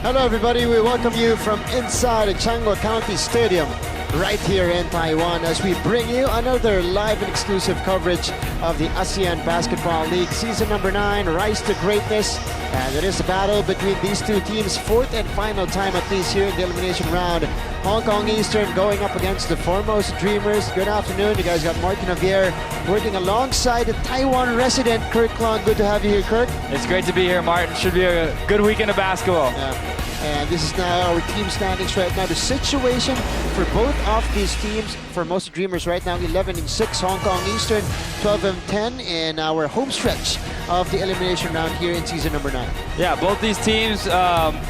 Hello everybody, we welcome you from inside the Changhua County Stadium right here in Taiwan as we bring you another live and exclusive coverage of the ASEAN Basketball League Season number 9, Rise to Greatness. And it is a battle between these two teams, fourth and final time at least here in the elimination round. Hong Kong Eastern going up against the Formosa Dreamers. Good afternoon, you guys got Martin Javier working alongside the Taiwan resident Kirk Klong. Good to have you here, Kirk. It's great to be here, Martin. Should be a good weekend of basketball. Yeah. And this is now our team standings right now. The situation for both of these teams, Formosa Dreamers right now 11-6, Hong Kong Eastern 12-10 in our home stretch of the elimination round here in season number 9. Yeah, both these teams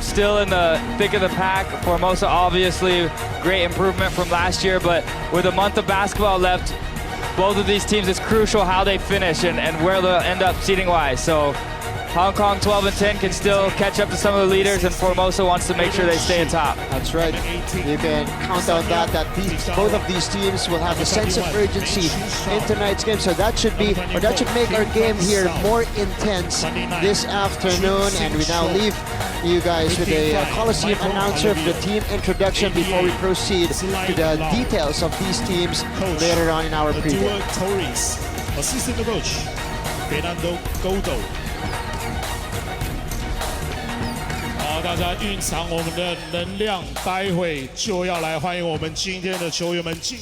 still in the thick of the pack. Formosa obviously great improvement from last year, but with a month of basketball left, both of these teams, it's crucial how they finish and where they'll end up seeding-wise. So Hong Kong 12-10 can still catch up to some of the leaders, and Formosa wants to make sure they stay atop. That's right. You can count on that both of these teams will have a sense of urgency in tonight's game. So that should make our game here more intense this afternoon. And we now leave you guys with a Coliseum announcer for the team introduction before we proceed to the details of these teams later on in our preview. Assistant coach Fernando Godo. 好，大家蕴藏我们的能量，待会就要来欢迎我们今天的球员们进。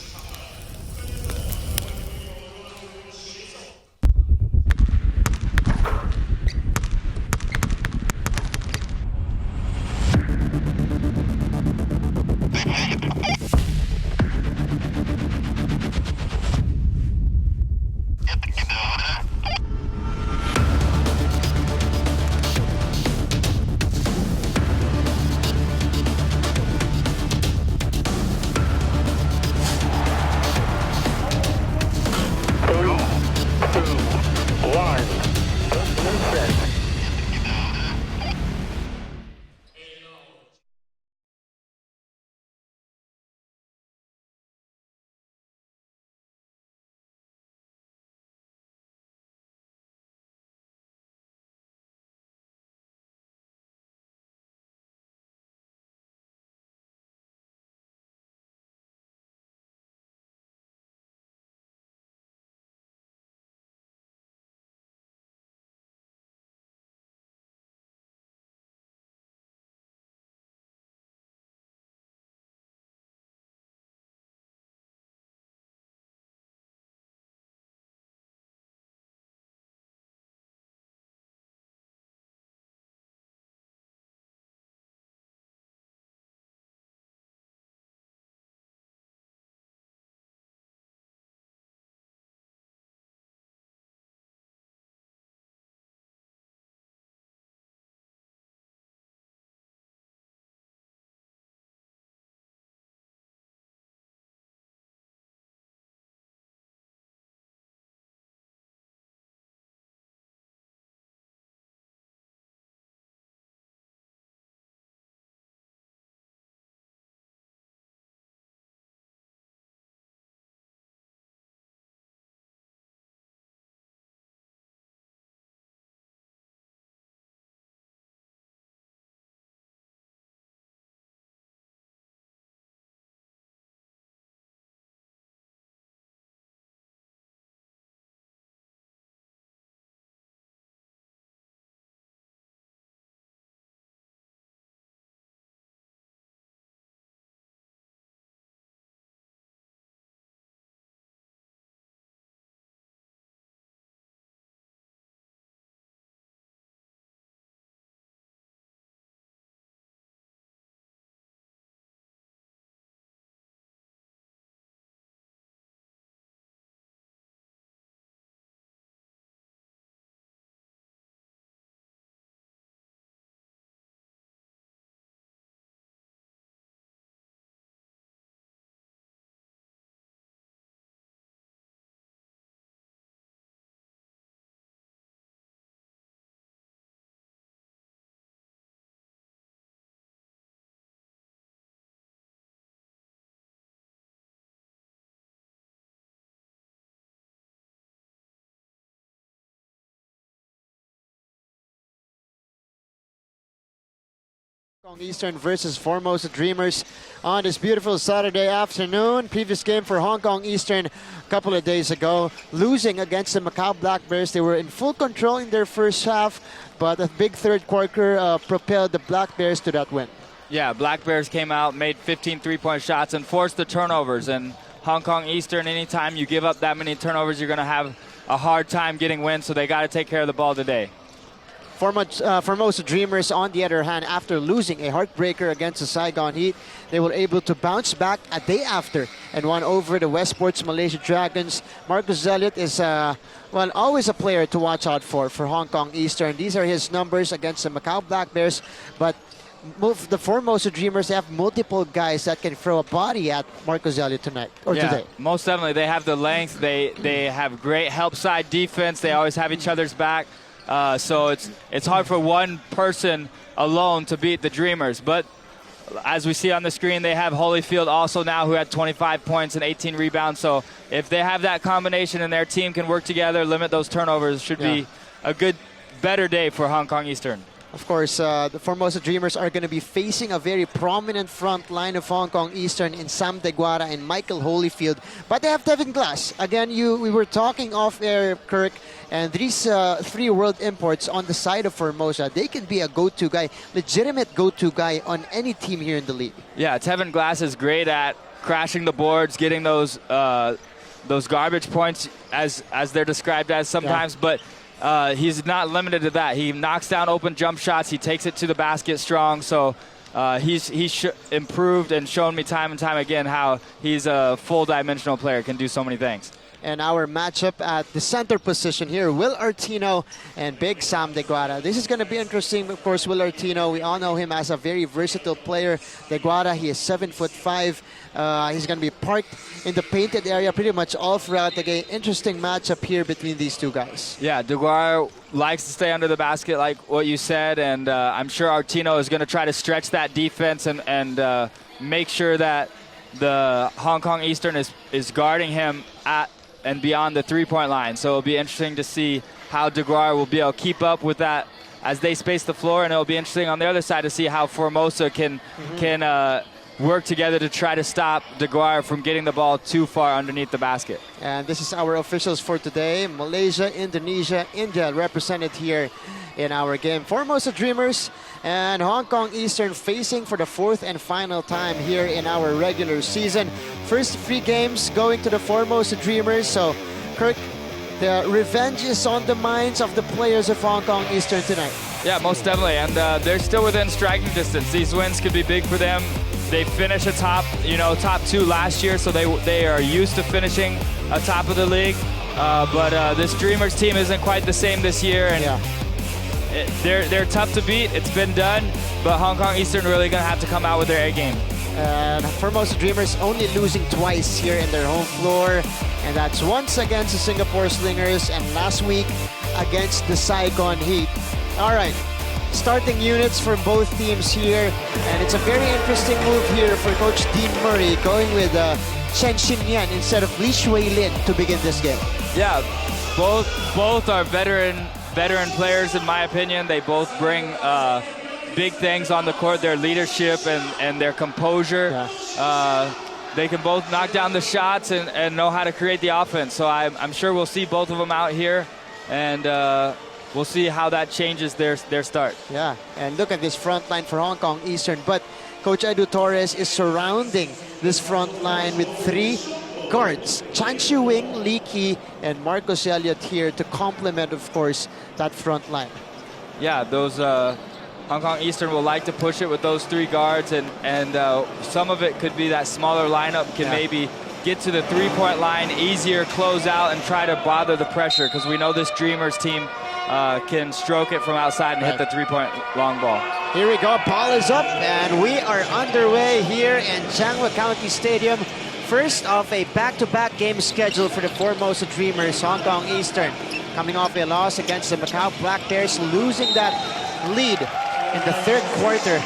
Hong Kong Eastern versus Formosa Dreamers on this beautiful Saturday afternoon. Previous game for Hong Kong Eastern a couple of days ago, losing against the Macau Black Bears. They were in full control in their first half, but a big third quarter propelled the Black Bears to that win. Yeah, Black Bears came out, made 15 three-point shots, and forced the turnovers. And Hong Kong Eastern, anytime you give up that many turnovers, you're going to have a hard time getting wins, so they got to take care of the ball today. Formosa Dreamers, on the other hand, after losing a heartbreaker against the Saigon Heat, they were able to bounce back a day after and won over the Westport's Malaysia Dragons. Marcus Elliott is, always a player to watch out for Hong Kong Eastern. These are his numbers against the Macau Black Bears, but the Formosa Dreamers have multiple guys that can throw a body at Marcus Elliott tonight or today. Most definitely. They have the length. They have great help side defense. They always have each other's back. So it's hard for one person alone to beat the Dreamers. But as we see on the screen, they have Holyfield also now, who had 25 points and 18 rebounds. So if they have that combination and their team can work together, limit those turnovers, should be a better day for Hong Kong Eastern. Of course, the Formosa Dreamers are going to be facing a very prominent front line of Hong Kong Eastern in Sam Deguara and Michael Holyfield. But they have Devin Glass. Again, we were talking off air, Kirk, and these three world imports on the side of Formosa, they can be a go-to guy, legitimate go-to guy on any team here in the league. Yeah, Devin Glass is great at crashing the boards, getting those garbage points, as they're described as sometimes, but he's not limited to that. He knocks down open jump shots. He takes it to the basket strong. So he's improved and shown me time and time again how he's a full-dimensional player, can do so many things. And our matchup at the center position here, Will Artino and Big Sam Deguara. This is going to be interesting. Of course, Will Artino, we all know him as a very versatile player. Deguara, he is 7'5". He's going to be parked in the painted area pretty much all throughout the game. Interesting matchup here between these two guys. Yeah, Deguara likes to stay under the basket like what you said, and I'm sure Artino is going to try to stretch that defense and make sure that the Hong Kong Eastern is guarding him at and beyond the three-point line. So it'll be interesting to see how Deguara will be able to keep up with that as they space the floor, and it'll be interesting on the other side to see how Formosa can work together to try to stop Deguara from getting the ball too far underneath the basket. And this is our officials for today. Malaysia, Indonesia, India represented here in our game. Formosa Dreamers and Hong Kong Eastern facing for the fourth and final time here in our regular season. First three games going to the Formosa Dreamers. So, Kirk, the revenge is on the minds of the players of Hong Kong Eastern tonight. Yeah, most definitely. And they're still within striking distance. These wins could be big for them. They finished top two last year, so they are used to finishing atop of the league. But this Dreamers team isn't quite the same this year, and they're tough to beat. It's been done, but Hong Kong Eastern really going to have to come out with their A game. And Formosa Dreamers only losing twice here in their home floor, and that's once against the Singapore Slingers and last week against the Saigon Heat. All right, starting units for both teams here, and it's a very interesting move here for Coach Dean Murray, going with Chen Xinyan instead of Li Shuilin to begin this game. Yeah, both are veteran players in my opinion. They both bring big things on the court, their leadership and their composure. Yeah. They can both knock down the shots and know how to create the offense. So I'm sure we'll see both of them out here, and we'll see how that changes their start. Yeah, and look at this front line for Hong Kong Eastern. But Coach Edu Torres is surrounding this front line with three guards, Chan Shu-wing, Lee Ki, and Marcus Elliott here to complement, of course, that front line. Yeah, those Hong Kong Eastern will like to push it with those three guards, and some of it could be that smaller lineup can maybe get to the three-point line, easier close out, and try to bother the pressure, because we know this Dreamers team can stroke it from outside and hit the three-point long ball. Here we go, ball is up, and we are underway here in Changhua County Stadium. First of a back-to-back game schedule for the Formosa Dreamers, Hong Kong Eastern, coming off a loss against the Macau Black Bears, losing that lead in the third quarter,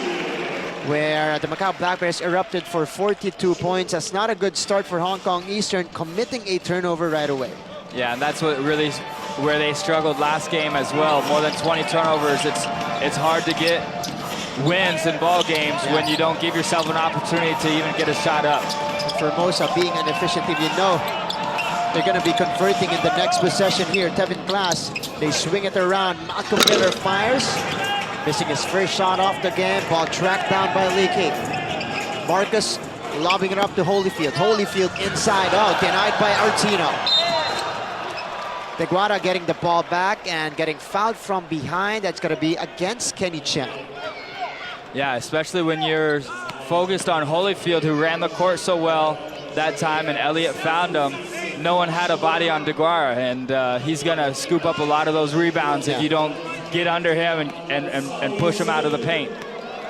where the Macau Black Bears erupted for 42 points. That's not a good start for Hong Kong Eastern, committing a turnover right away. Yeah, and that's where they struggled last game as well. More than 20 turnovers. It's hard to get wins in ball games when you don't give yourself an opportunity to even get a shot up. Formosa being an efficient team, you know they're going to be converting in the next possession here. Tevin Glass, they swing it around. Malcolm Miller fires, missing his first shot off the game. Ball tracked down by Leakey. Marcus lobbing it up to Holyfield. Holyfield inside, denied by Artino. Deguara getting the ball back and getting fouled from behind. That's going to be against Kenny Chen. Yeah, especially when you're focused on Holyfield, who ran the court so well that time, and Elliott found him. No one had a body on Deguara, and he's going to scoop up a lot of those rebounds if you don't get under him and push him out of the paint.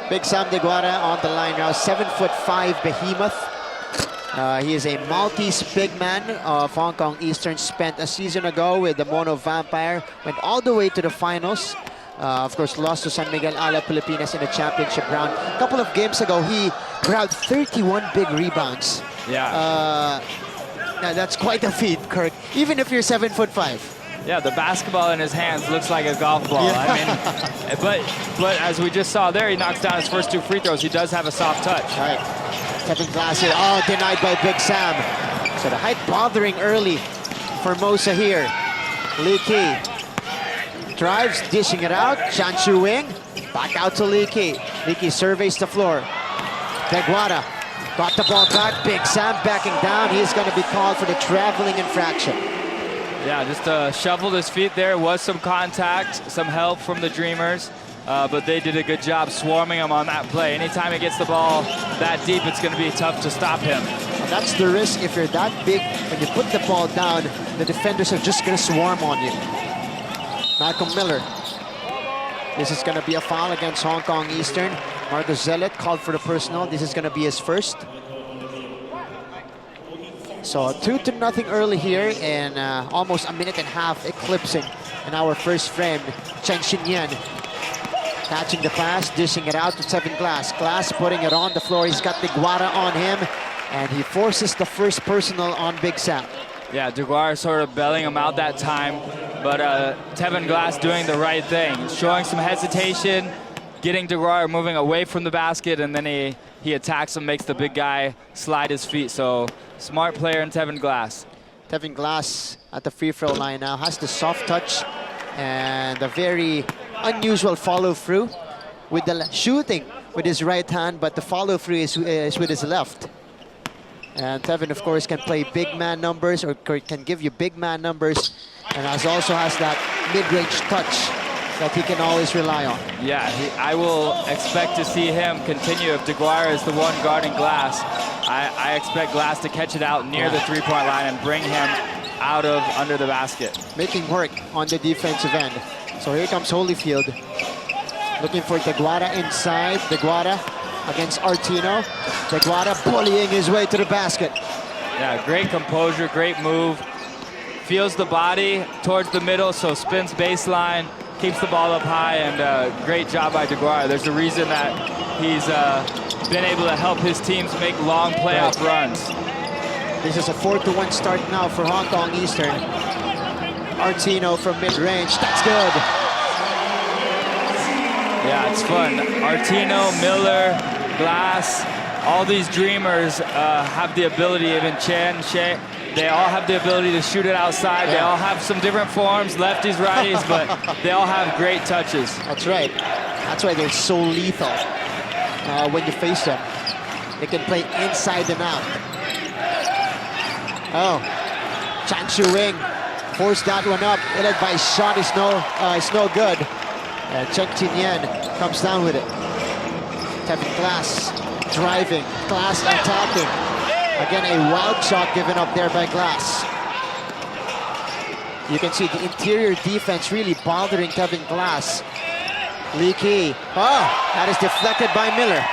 Big Sam Deguara on the line now, 7'5" behemoth. He is a Maltese big man of Hong Kong Eastern, spent a season ago with the Mono Vampire, went all the way to the finals. Of course, lost to San Miguel Alab, Pilipinas in the championship round. A couple of games ago, he grabbed 31 big rebounds. Yeah. Now that's quite a feat, Kirk, even if you're 7'5". Yeah, the basketball in his hands looks like a golf ball. Yeah. I mean, but as we just saw there, he knocks down his first 2 free throws. He does have a soft touch. Right. Tevin Glass here. Denied by Big Sam. So the height bothering early. Formosa here. Lee Key drives, dishing it out. Chan Chu Wing. Back out to Lee Key. Lee Key surveys the floor. Deguara got the ball back. Big Sam backing down. He's going to be called for the traveling infraction. Yeah, just shuffled his feet there. Was some contact, some help from the Dreamers, but they did a good job swarming him on that play. Anytime he gets the ball that deep, it's going to be tough to stop him. And that's the risk if you're that big. When you put the ball down, the defenders are just going to swarm on you. Malcolm Miller. This is going to be a foul against Hong Kong Eastern. Marcus Zelet called for the personal. This is going to be his first. So 2-0 early here, and almost a minute and a half eclipsing in our first frame. Chen Xinyan catching the pass, dishing it out to Tevin Glass. Glass putting it on the floor. He's got Deguara on him, and he forces the first personal on Big Sam. Yeah, Deguara sort of bailing him out that time, but Tevin Glass doing the right thing, showing some hesitation, getting Deguara moving away from the basket, and then he attacks him, makes the big guy slide his feet. So smart player in Tevin Glass. Tevin Glass at the free throw line now has the soft touch and a very unusual follow through with the shooting with his right hand, but the follow through is with his left. And Tevin, of course, can play big man numbers, or can give you big man numbers, and also has that mid-range touch that he can always rely on. Yeah, I will expect to see him continue. If Deguara is the one guarding Glass, I expect Glass to catch it out near the three-point line and bring him out of under the basket. Making work on the defensive end. So here comes Holyfield. Looking for Deguara inside. Deguara against Artino. Deguara bullying his way to the basket. Yeah, great composure, great move. Feels the body towards the middle, so spins baseline, keeps the ball up high, and great job by Deguara. There's a reason that he's been able to help his teams make long playoff runs. This is a 4-1 start now for Hong Kong Eastern. Artino from mid-range, that's good. Yeah, it's fun. Artino, Miller, Glass, all these Dreamers have the ability, even Chen, Shea, they all have the ability to shoot it outside. They all have some different forms, lefties, righties, but they all have great touches. That's right. That's why they're so lethal when you face them. They can play inside and out. Chan Chu Wing forced that one up. Led by shot is no good. Chen Xinyan comes down with it. Tevin Glass driving, Glass attacking. Again, a wild shot given up there by Glass. You can see the interior defense really bothering Tevin Glass. Lee Key. That is deflected by Miller.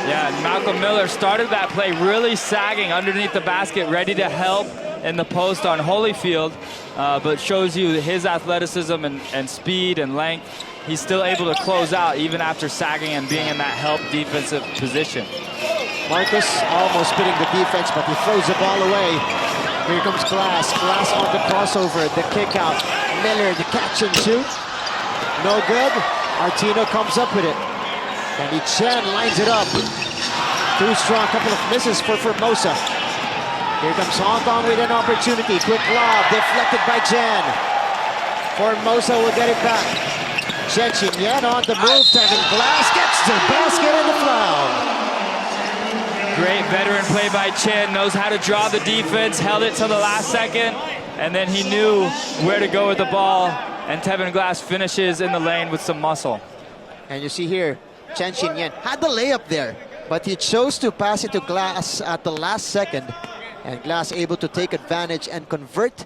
Yeah, Malcolm Miller started that play really sagging underneath the basket, ready to help in the post on Holyfield, but shows you his athleticism and speed and length. He's still able to close out even after sagging and being in that help defensive position. Marcus almost spitting the defense, but he throws the ball away. Here comes Glass. Glass on the crossover, the kick out. Miller, the catch and shoot. No good. Artino comes up with it. And Chen lines it up. Too strong, couple of misses for Formosa. Here comes Hong Kong with an opportunity. Quick lob, deflected by Chen. Formosa will get it back. Chen Yan on the move. Tevin Glass gets the basket and the foul. Great veteran play by Chen. Knows how to draw the defense. Held it till the last second. And then he knew where to go with the ball. And Tevin Glass finishes in the lane with some muscle. And you see here, Chen Yan had the layup there, but he chose to pass it to Glass at the last second. And Glass able to take advantage and convert.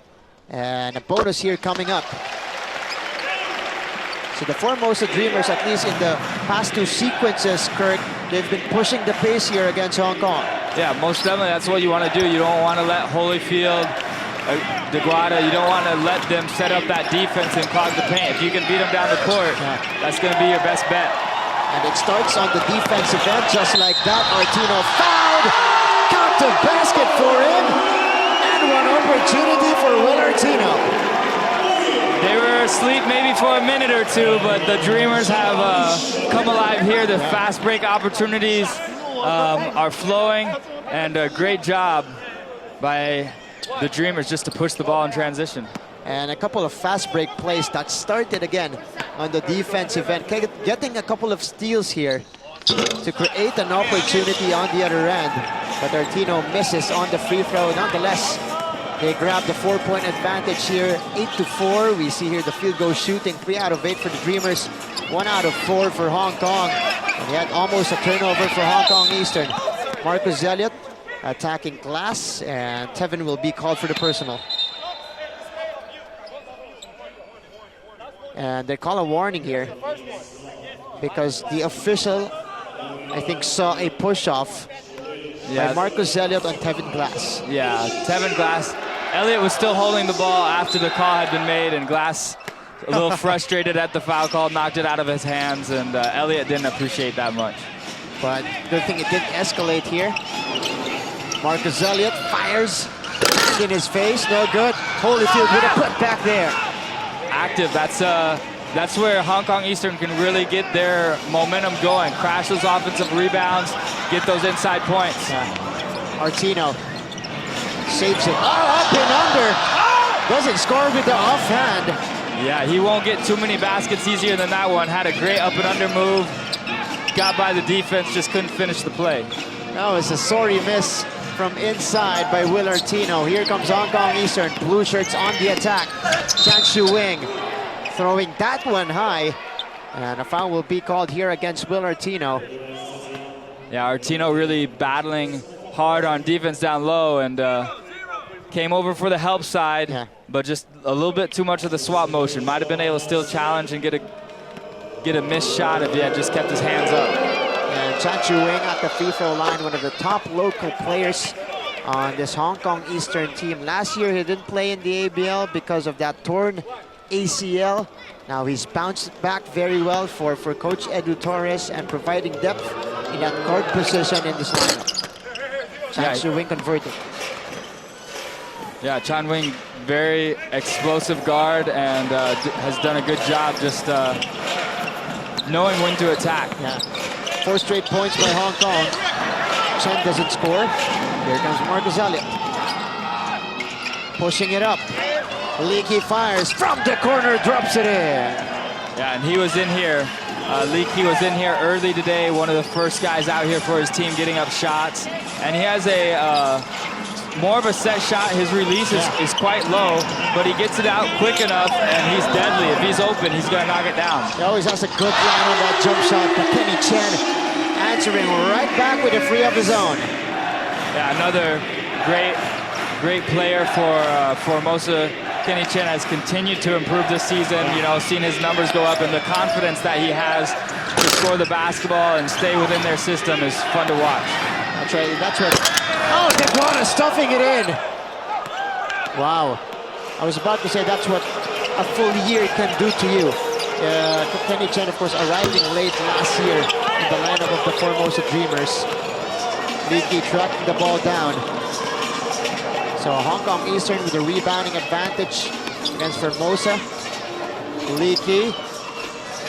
And a bonus here coming up. So the Formosa Dreamers, at least in the past two sequences, Kirk, they've been pushing the pace here against Hong Kong. Yeah, most definitely that's what you want to do. You don't want to let Holyfield, DeGuada, you don't want to let them set up that defense and clog the paint. If you can beat them down the court, that's going to be your best bet. And it starts on the defensive end, just like that. Martino fouled, count the basket for him, and one opportunity for Will Artino. They were asleep maybe for a minute or two, but the Dreamers have come alive here. The fast break opportunities are flowing, and a great job by the Dreamers just to push the ball in transition. And a couple of fast break plays that started again on the defensive end, getting a couple of steals here to create an opportunity on the other end. But Artino misses on the free throw. Nonetheless, they grab the 4-point advantage here, 8-4. We see here the field goal shooting, 3 out of 8 for the Dreamers, 1 out of 4 for Hong Kong. And yet almost a turnover for Hong Kong Eastern. Marcus Elliott attacking Glass, and Tevin will be called for the personal. And they call a warning here because the official, I think, saw a push-off by Marcus Elliott on Tevin Glass. Yeah, Tevin Glass. Elliott was still holding the ball after the call had been made, and Glass, a little frustrated at the foul call, knocked it out of his hands, and Elliott didn't appreciate that much. But good thing it didn't escalate here. Marcus Elliott fires in his face, no good. Holyfield with a put back there. Active, that's where Hong Kong Eastern can really get their momentum going. Crash those offensive rebounds, get those inside points. Artino saves it. Oh, up and under. Doesn't score with the offhand. Yeah, he won't get too many baskets easier than that one. Had a great up and under move. Got by the defense, just couldn't finish the play. That was a sorry miss from inside by Will Artino. Here comes Hong Kong Eastern. Blue shirts on the attack. Chan Shu Wing throwing that one high. And a foul will be called here against Will Artino. Yeah, Artino really battling hard on defense down low, and came over for the help side, but just a little bit too much of the swap motion. Might have been able to still challenge and get a missed shot if he had just kept his hands up. And Chan Chu Wing at the free throw line, one of the top local players on this Hong Kong Eastern team. Last year he didn't play in the ABL because of that torn ACL. Now he's bounced back very well for Coach Edu Torres and providing depth in that guard position in this lineup. Chan Chu Wing converted. Yeah, Chan Wing, very explosive guard, and has done a good job just knowing when to attack. Yeah. 4 straight points by Hong Kong. Chen doesn't score. Here comes Marcus Elliott. Pushing it up. Leaky fires from the corner, drops it in. Yeah, and he was in here. Leaky was in here early today, one of the first guys out here for his team getting up shots. And he has a more of a set shot. His release is quite low, but he gets it out quick enough, and he's deadly. If he's open, he's going to knock it down. He always has a good line on that jump shot, but Kenny Chen answering right back with a free of his own. Yeah, another great player for Formosa. Kenny Chen has continued to improve this season, you know, seen his numbers go up, and the confidence that he has to score the basketball and stay within their system is fun to watch. That's right, that's what... Oh, DeGuada stuffing it in! Wow. I was about to say that's what a full year can do to you. Kenny Chen, of course, arriving late last year in the lineup of the Formosa Dreamers. Leaky tracking the ball down. So Hong Kong Eastern with a rebounding advantage against Formosa. Leaky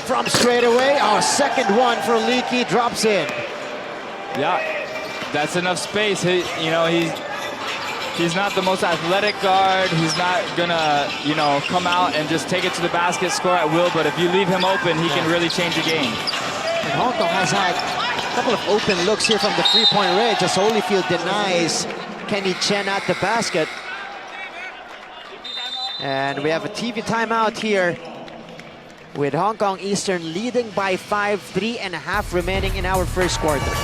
from straight away. Oh, second one for Leaky, drops in. Yeah, that's enough space. He's not the most athletic guard. He's not gonna, come out and just take it to the basket, score at will. But if you leave him open, he can really change a game. And Hong Kong has had a couple of open looks here from the three-point range as Holyfield denies Kenny Chen at the basket. And we have a TV timeout here with Hong Kong Eastern leading by 5, 3.5 remaining in our first quarter.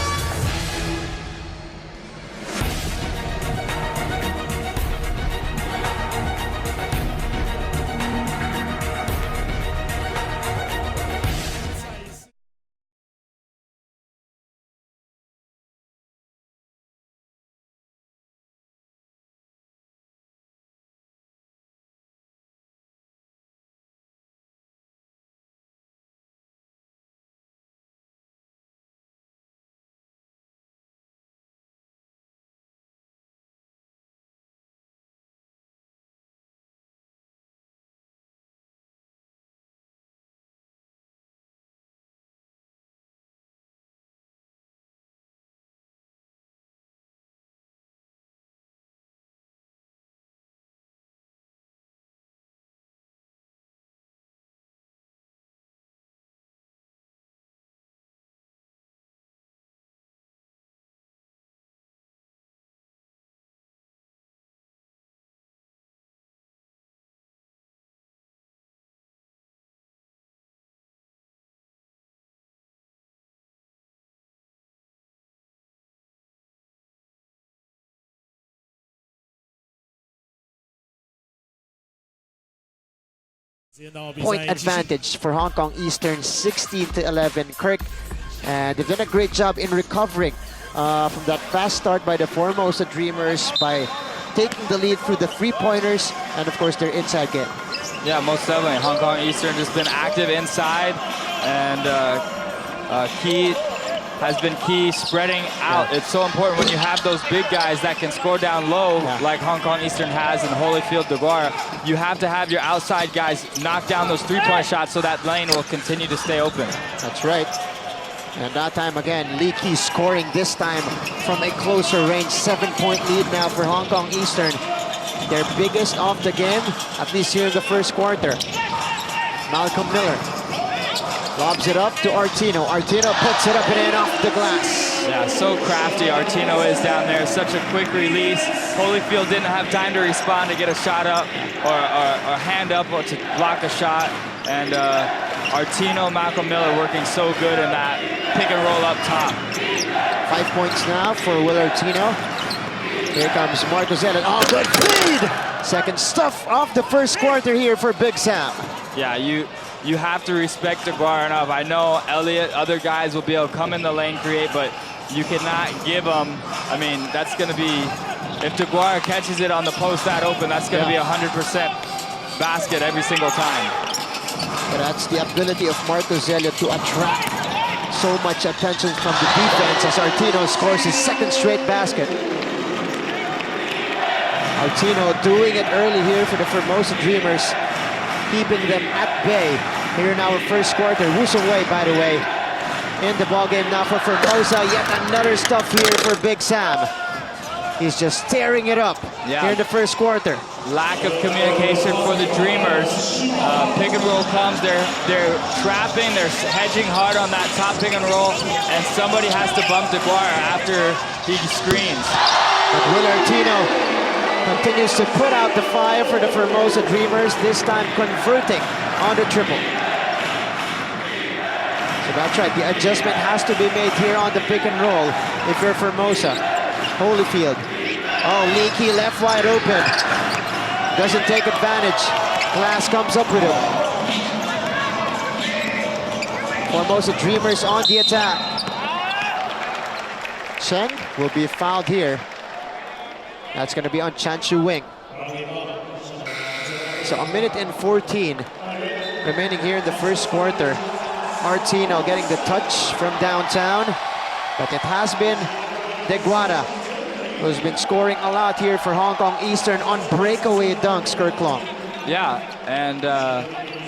Point advantage for Hong Kong Eastern, 16-11. Kirk, and they've done a great job in recovering from that fast start by the Formosa Dreamers by taking the lead through the three-pointers and, of course, their inside game. Yeah, most definitely. Hong Kong Eastern just been active inside, and key has been key spreading out. It's so important when you have those big guys that can score down low, like Hong Kong Eastern has in Holyfield, Deguara. You have to have your outside guys knock down those three-point shots so that lane will continue to stay open. That's right. And that time again, Leaky scoring this time from a closer range. 7-point lead now for Hong Kong Eastern. Their biggest of the game, at least here in the first quarter. Malcolm Miller lobs it up to Artino. Artino puts it up and in off the glass. Yeah, so crafty Artino is down there. Such a quick release. Holyfield didn't have time to respond to get a shot up or hand up or to block a shot. And Artino, Malcolm Miller working so good in that pick and roll up top. 5 points now for Will Artino. Here comes Marcos Elliott. Oh, good feed! Second stuff off the first quarter here for Big Sam. Yeah, you have to respect Deguara enough. I know Elliott, other guys will be able to come in the lane, create, but you cannot give them. I mean, that's going to be, if Deguara catches it on the post that open, that's going to be 100% basket every single time. But that's the ability of Marcos Elliott to attract so much attention from the defense as Artino scores his second straight basket. Artino doing it early here for the Formosa Dreamers, keeping them at bay here in our first quarter. Wusong Wei, by the way, in the ballgame now for Formosa. Yet another stuff here for Big Sam. He's just tearing it up here in the first quarter. Lack of communication for the Dreamers. Pick and roll comes, they're trapping, they're hedging hard on that top pick and roll, and somebody has to bump Deguara after he screens. But Will Artino continues to put out the fire for the Formosa Dreamers, this time converting on the triple. So that's right, the adjustment has to be made here on the pick and roll if you're Formosa. Holyfield. Oh, Leaky left wide open. Doesn't take advantage. Glass comes up with him. Formosa Dreamers on the attack. Chen will be fouled here. That's going to be on Chan Chu Wing. So 1 minute and 14 remaining here in the first quarter. Artino getting the touch from downtown, but it has been Deguara who's been scoring a lot here for Hong Kong Eastern on breakaway dunks, Kirk Long. Yeah, and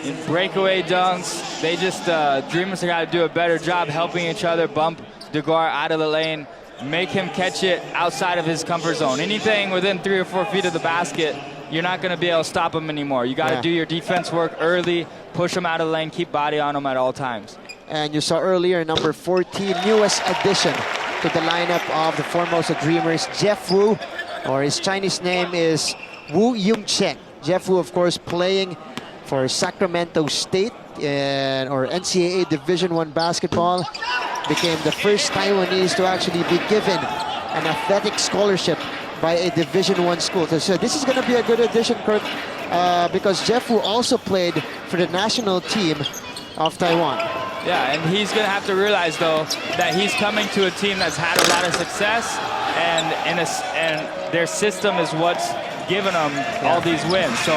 in breakaway dunks, they just, Dreamers have got to do a better job helping each other, bump Degar out of the lane, make him catch it outside of his comfort zone. Anything within 3 or 4 feet of the basket, you're not going to be able to stop him anymore. You got to do your defense work early, push him out of the lane, keep body on him at all times. And you saw earlier number 14, newest addition to the lineup of the Formosa Dreamers, Jeff Wu, or his Chinese name is Wu Yung-cheng. Jeff Wu, of course, playing for Sacramento State or NCAA Division I basketball. Became the first Taiwanese to actually be given an athletic scholarship by a Division I school. So this is going to be a good addition, Kirk, because Jeff Wu also played for the national team of Taiwan. Yeah, and he's going to have to realize, though, that he's coming to a team that's had a lot of success, and their system is what's given them all these wins. So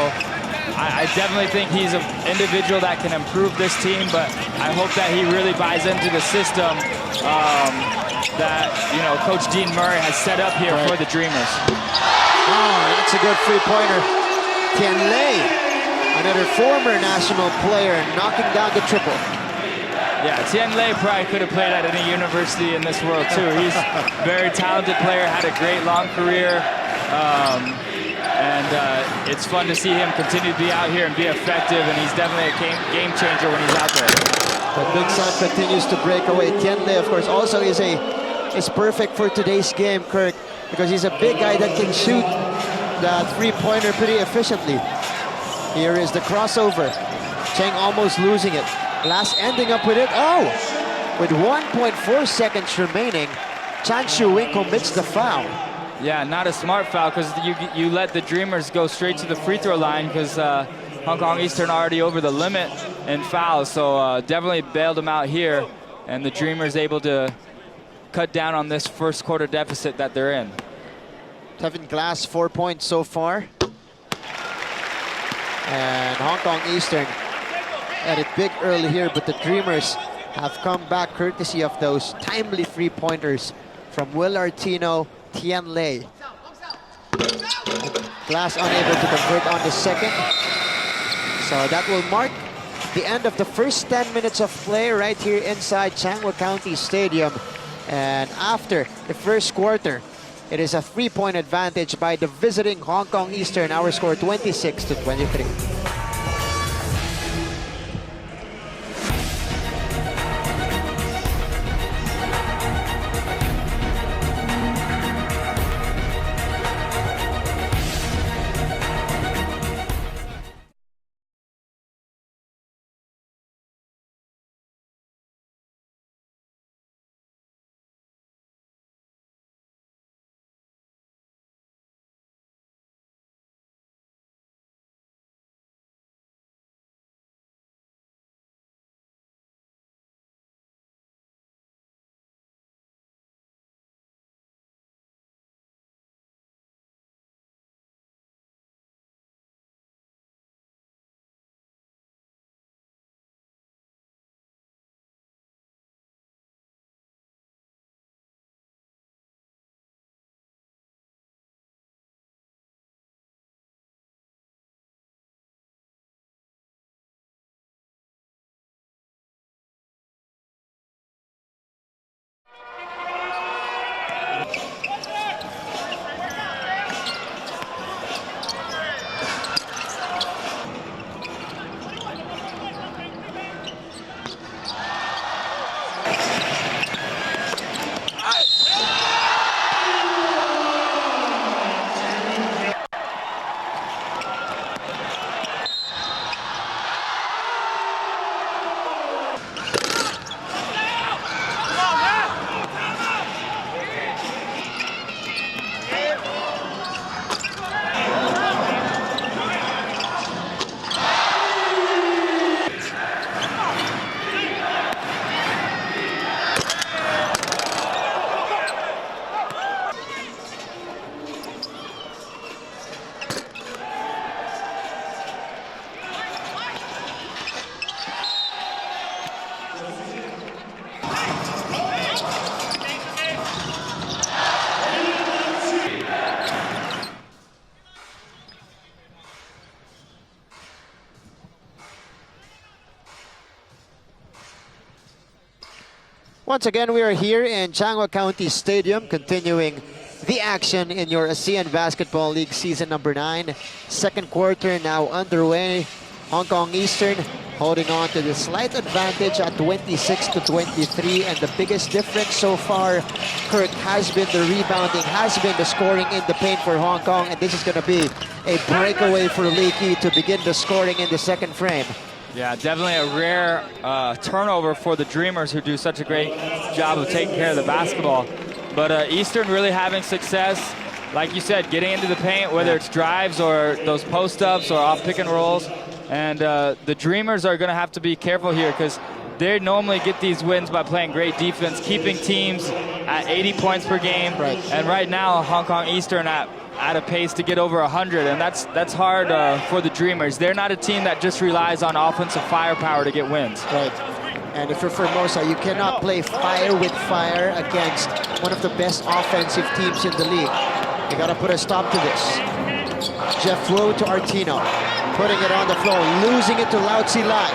I definitely think he's an individual that can improve this team, but I hope that he really buys into the system that, you know, Coach Dean Murray has set up here for the Dreamers. Oh, that's a good three-pointer. Tian Lei, another former national player, knocking down the triple. Yeah, Tian Lei probably could have played at any university in this world too. He's a very talented player, had a great long career. It's fun to see him continue to be out here and be effective, and he's definitely a game changer when he's out there. But Big Sam continues to break away. Tian Lei, of course, also is perfect for today's game, Kirk, because he's a big guy that can shoot that three-pointer pretty efficiently. Here is the crossover. Cheng almost losing it. Glass ending up with it. Oh! With 1.4 seconds remaining, Chan Shu-wing commits the foul. Yeah, not a smart foul, because you let the Dreamers go straight to the free throw line, because Hong Kong Eastern already over the limit in fouls, so definitely bailed them out here, and the Dreamers able to cut down on this first quarter deficit that they're in. Tevin Glass, 4 points so far. And Hong Kong Eastern had it big early here, but the Dreamers have come back courtesy of those timely three-pointers from Will Artino, Tian Lei. Glass unable to convert on the second. So that will mark the end of the first 10 minutes of play right here inside Changhua County Stadium. And after the first quarter, it is a 3-point advantage by the visiting Hong Kong Eastern. Our score 26-23. Once again, we are here in Changhua County Stadium, continuing the action in your ASEAN Basketball League season number 9. Second quarter now underway. Hong Kong Eastern holding on to the slight advantage at 26-23, and the biggest difference so far, Kurt, has been the rebounding, has been the scoring in the paint for Hong Kong, and this is going to be a breakaway for Leaky to begin the scoring in the second frame. Yeah, definitely a rare turnover for the Dreamers, who do such a great job of taking care of the basketball. But Eastern really having success, like you said, getting into the paint, whether it's drives or those post-ups or off pick and rolls. And the Dreamers are going to have to be careful here, because they normally get these wins by playing great defense, keeping teams at 80 points per game. Right. And right now, Hong Kong Eastern at a pace to get over 100, and that's hard for the Dreamers. They're not a team that just relies on offensive firepower to get wins. Right. And if you're Formosa, you cannot play fire with fire against one of the best offensive teams in the league. You got to put a stop to this. Jeff Wu to Artino, putting it on the floor, losing it to Lao Tzu Lai.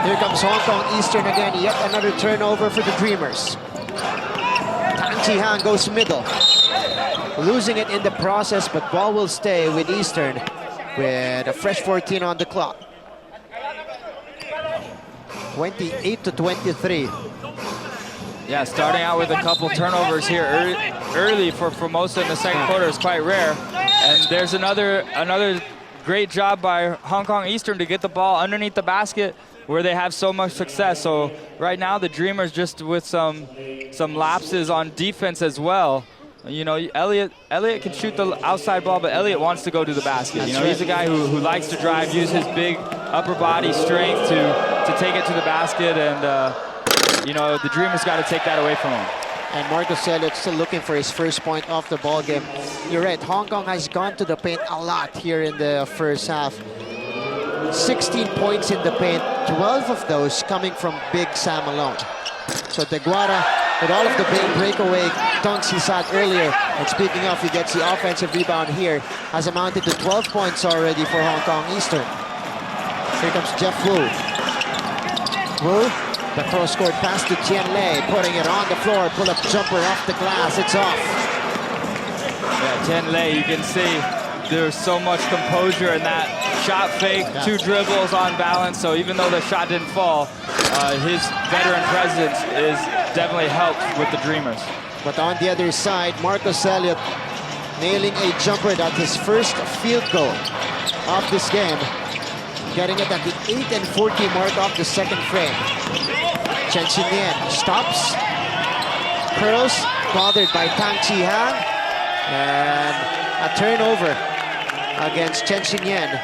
Here comes Hong Kong Eastern again, yet another turnover for the Dreamers. Tang Chi Han goes middle, losing it in the process, but ball will stay with Eastern with a fresh 14 on the clock. 28-23. Yeah, starting out with a couple turnovers here early for Formosa in the second quarter is quite rare. And there's another great job by Hong Kong Eastern to get the ball underneath the basket where they have so much success. So right now the Dreamers just with some lapses on defense as well. You know, Elliott can shoot the outside ball, but Elliott wants to go to the basket. You know, he's a guy who likes to drive, use his big upper body strength to take it to the basket, and you know, the Dreamers got to take that away from him. And Marcus Elliott still looking for his first point off the ball game. You're right, Hong Kong has gone to the paint a lot here in the first half. 16 points in the paint, 12 of those coming from Big Sam alone. So Deguara, with all of the big breakaway dunks he shot earlier, and speaking of, he gets the offensive rebound here, has amounted to 12 points already for Hong Kong Eastern. Here comes Jeff Wu. Wu, the cross-court pass to Tian Lei, putting it on the floor, pull-up jumper off the glass, it's off. Yeah, Tian Lei, you can see there's so much composure in that shot fake, two dribbles on balance, so even though the shot didn't fall, his veteran presence is definitely helped with the Dreamers. But on the other side, Marcus Elliott nailing a jumper, that's his first field goal of this game, getting it at the 8 and 40 mark of the second frame. Chen Xinyan stops, curls, bothered by Tang Chi Han, and a turnover against Chen Xinyan.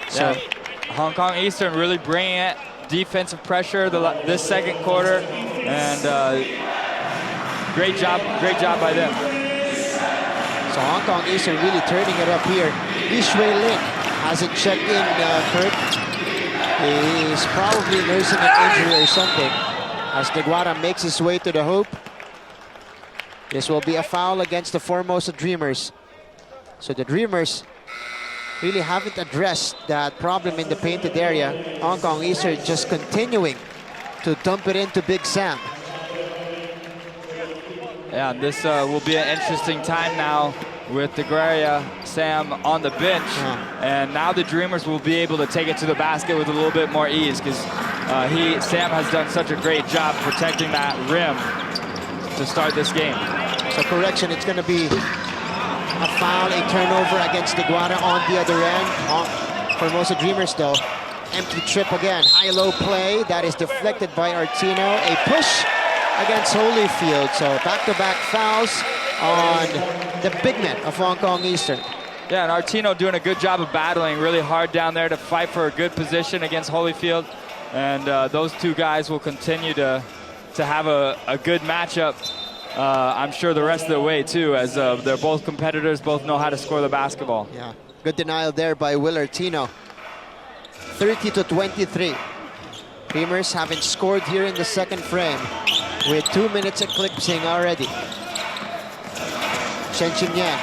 So, yeah. Hong Kong Eastern really bringing it, defensive pressure this second quarter, and great job by them. So Hong Kong Eastern really turning it up here. Li Shui Lin hasn't checked in, Kurt. He's probably nursing an injury or something as Deguara makes his way to the hoop. This will be a foul against the Formosa Dreamers. So the Dreamers really haven't addressed that problem in the painted area. Hong Kong Eastern just continuing to dump it into Big Sam. Yeah, this will be an interesting time now with Deguara Sam on the bench. And now the Dreamers will be able to take it to the basket with a little bit more ease, because Sam has done such a great job protecting that rim to start this game. So correction, it's going to be a foul, a turnover against Deguara on the other end. Formosa Dreamers though, empty trip again. High-low play that is deflected by Artino. A push against Holyfield. So back-to-back fouls on the big men of Hong Kong Eastern. Yeah, and Artino doing a good job of battling really hard down there to fight for a good position against Holyfield. And those two guys will continue to have a good matchup. I'm sure the rest of the way too, as they're both competitors, both know how to score the basketball. Yeah, good denial there by Will Artino. 30-23. Dreamers haven't scored here in the second frame, with 2 minutes eclipsing already. Chen Xinyan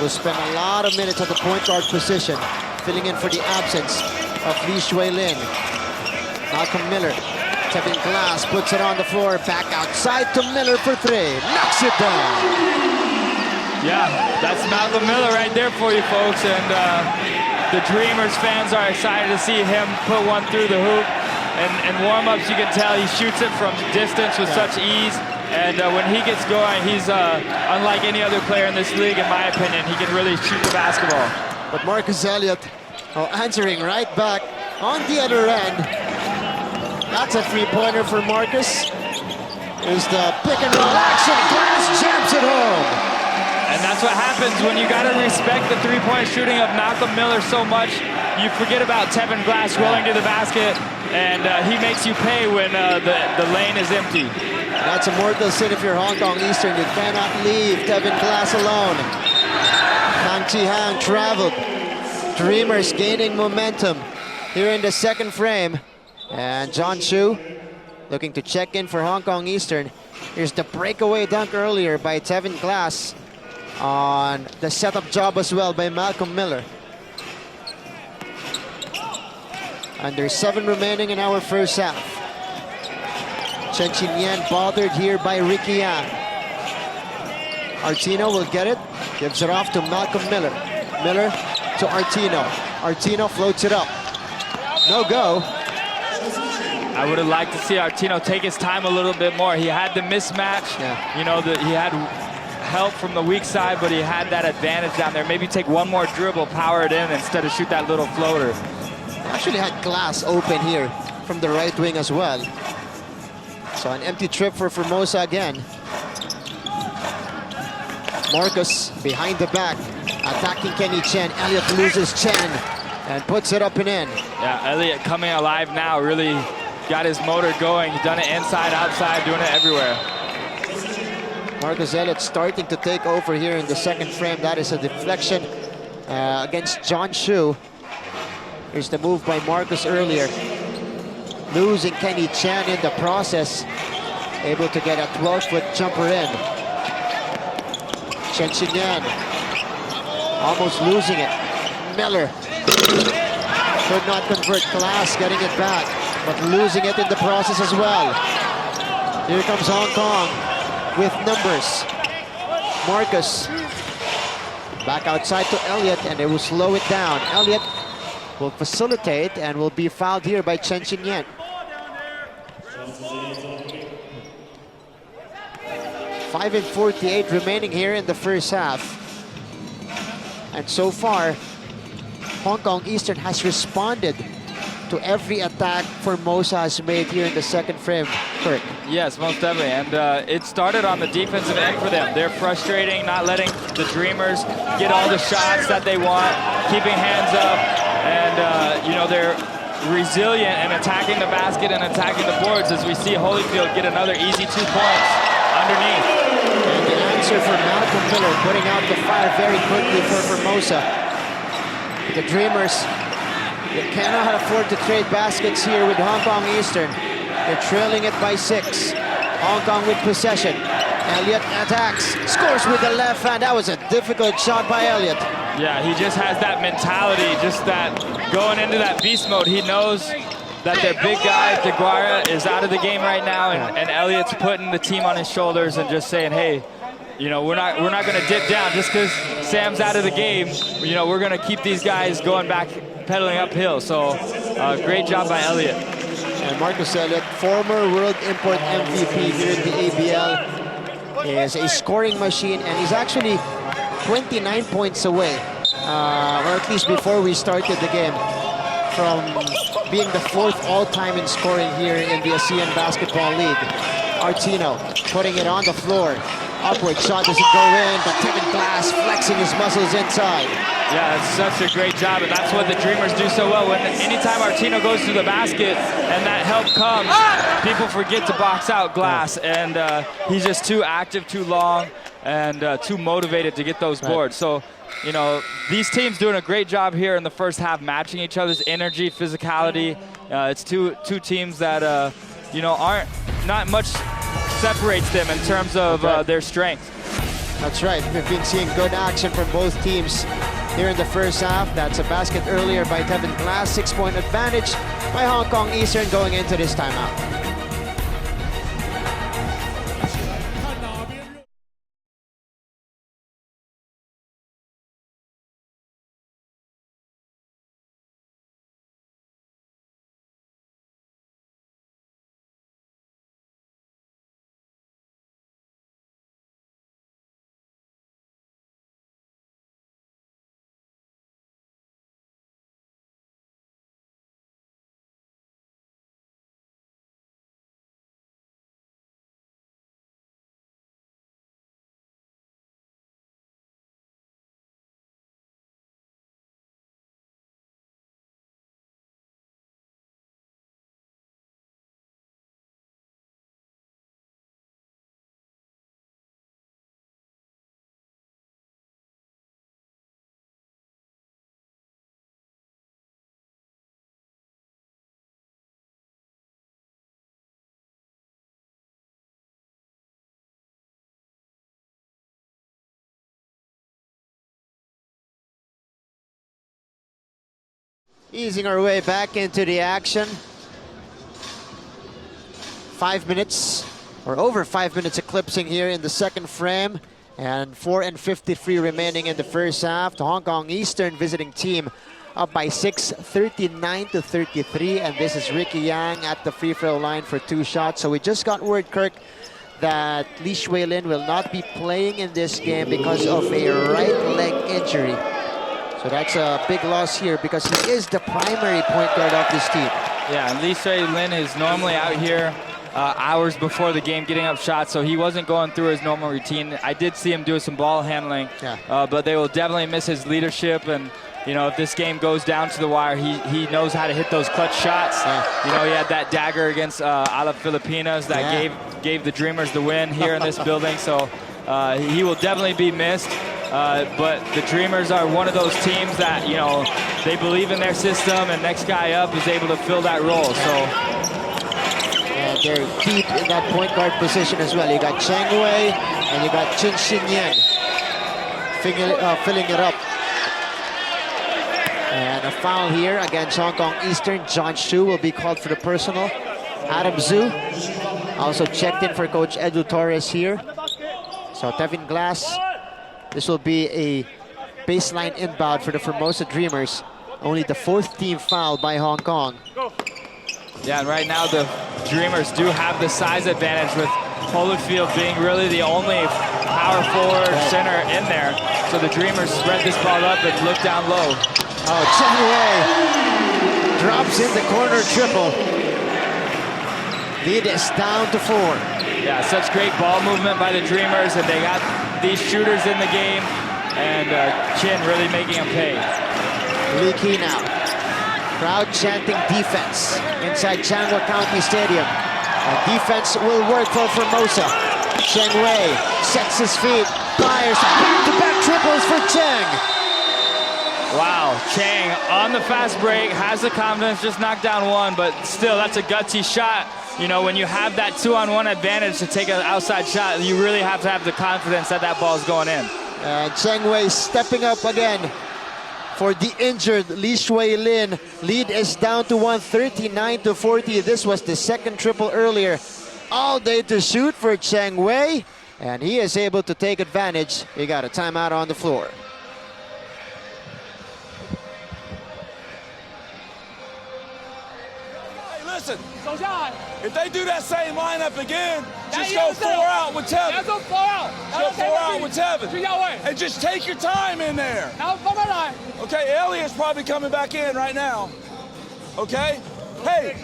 will spend a lot of minutes at the point guard position, filling in for the absence of Li Shui Lin. Malcolm Miller. Tevin Glass puts it on the floor. Back outside to Miller for three. Knocks it down. Yeah, that's Malcolm Miller right there for you folks. And the Dreamers fans are excited to see him put one through the hoop. And warm-ups, you can tell he shoots it from distance with such ease. And when he gets going, he's unlike any other player in this league, in my opinion. He can really shoot the basketball. But Marcus Elliott answering right back on the other end. That's a three-pointer for Marcus. Here's the pick and roll action. Glass jams it home. And that's what happens when you got to respect the three-point shooting of Malcolm Miller so much. You forget about Tevin Glass rolling to the basket, and he makes you pay when the lane is empty. That's a mortal sin if you're Hong Kong Eastern. You cannot leave Tevin Glass alone. Kang Chi-hang traveled. Dreamers gaining momentum here in the second frame. And John Chu looking to check in for Hong Kong Eastern. Here's the breakaway dunk earlier by Tevin Glass on the setup job as well by Malcolm Miller. Under 7 remaining in our first half. Chen Chin Yen bothered here by Ricky Yang. Artino will get it. Gives it off to Malcolm Miller. Miller to Artino. Artino floats it up. No go. I would have liked to see Artino take his time a little bit more. He had the mismatch. Yeah. You know, he had help from the weak side, but he had that advantage down there. Maybe take one more dribble, power it in instead of shoot that little floater. Actually had Glass open here from the right wing as well. So an empty trip for Formosa again. Marcus behind the back, attacking Kenny Chen. Elliott loses Chen and puts it up and in. Yeah, Elliott coming alive now, really got his motor going. He's done it inside, outside, doing it everywhere. Marcus Elliott starting to take over here in the second frame. That is a deflection against John Chu. Here's the move by Marcus earlier. Losing Kenny Chen in the process. Able to get a 12-foot jumper in. Chen Chin-yen almost losing it. Miller could not convert. Glass getting it back, but losing it in the process as well. Here comes Hong Kong with numbers. Marcus back outside to Elliott, and they will slow it down. Elliott will facilitate and will be fouled here by Chen Chin-yen. 5:48 remaining here in the first half. And so far, Hong Kong Eastern has responded to every attack Formosa has made here in the second frame. Kurt. Yes, most definitely. And it started on the defensive end for them. They're frustrating, not letting the Dreamers get all the shots that they want, keeping hands up. And, you know, they're resilient and attacking the basket and attacking the boards as we see Holyfield get another easy 2 points underneath. And the answer for Malcolm Miller, putting out the fire very quickly for Formosa. The Dreamers, they cannot afford to trade baskets here with Hong Kong Eastern. They're trailing it by 6. Hong Kong with possession. Elliott attacks, scores with the left hand. That was a difficult shot by Elliott. Yeah, he just has that mentality, just that going into that beast mode. He knows that their big guy, DeGuara, is out of the game right now, and Elliott's putting the team on his shoulders and just saying, hey, you know, we're not going to dip down just because Sam's out of the game. You know, we're going to keep these guys going back, pedaling uphill. So, great job by Elliott. And Marcus Elliott, former World Import MVP here in the ABL, is a scoring machine, and he's actually 29 points away, or at least before we started the game, from being the 4th all-time in scoring here in the ASEAN Basketball League. Artino putting it on the floor. Upward shot doesn't go in, but Tevin Glass flexing his muscles inside. Yeah, it's such a great job, and that's what the Dreamers do so well. When anytime Artino goes to the basket and that help comes, people forget to box out Glass, and he's just too active, too long, and too motivated to get those boards. So, you know, these teams doing a great job here in the first half, matching each other's energy, physicality. It's two teams that, you know, not much separates them in terms of their strength. That's right. We've been seeing good action from both teams here in the first half. That's a basket earlier by Tevin Glass. 6-point advantage by Hong Kong Eastern going into this timeout. Easing our way back into the action. 5 minutes, or over 5 minutes eclipsing here in the second frame. And 4:53 remaining in the first half. The Hong Kong Eastern visiting team up by 6, 39-33. And this is Ricky Yang at the free throw line for 2 shots. So we just got word, Kirk, that Lee Shui Lin will not be playing in this game because of a right leg injury. So that's a big loss here because he is the primary point guard of this team. Yeah, and Lee Shui Lin is normally out here hours before the game getting up shots, so he wasn't going through his normal routine. I did see him do some ball handling, but they will definitely miss his leadership. And you know, if this game goes down to the wire, he knows how to hit those clutch shots. You know, he had that dagger against Alab Pilipinas that gave the Dreamers the win here in this building. So he will definitely be missed. But the Dreamers are one of those teams that, you know, they believe in their system, and next guy up is able to fill that role. So they're deep in that point guard position as well. You got Cheng Wei and you got Chin Xin Yang filling it up. And a foul here against Hong Kong Eastern. John Shu will be called for the personal. Adam Zhu also checked in for Coach Edu Torres here. So Tevin Glass. This will be a baseline inbound for the Formosa Dreamers. Only the 4th team foul by Hong Kong. Yeah, and right now the Dreamers do have the size advantage with Holyfield being really the only power forward center in there. So the Dreamers spread this ball up and look down low. Oh, Chen Wei drops in the corner triple. Lead is down to 4. Yeah, such great ball movement by the Dreamers, and they got these shooters in the game, and Chin really making them pay. Lee Key now. Crowd chanting defense inside Changhua County Stadium. And defense will work for Formosa. Cheng Wei sets his feet, fires back-to-back triples for Cheng. Wow, Cheng on the fast break, has the confidence, just knocked down one, but still, that's a gutsy shot. You know, when you have that 2-on-1 advantage to take an outside shot, you really have to have the confidence that that ball is going in. Cheng Wei stepping up again for the injured Lee Shui Lin. Lead is down to 1, 39-40. This was the second triple earlier. All day to shoot for Cheng Wei, and he is able to take advantage. He got a timeout on the floor. Listen, if they do that same lineup again, just go 4 out with Tevin. Go 4 out with Tevin. And just take your time in there. Okay, Elliot's probably coming back in right now. Okay? Hey,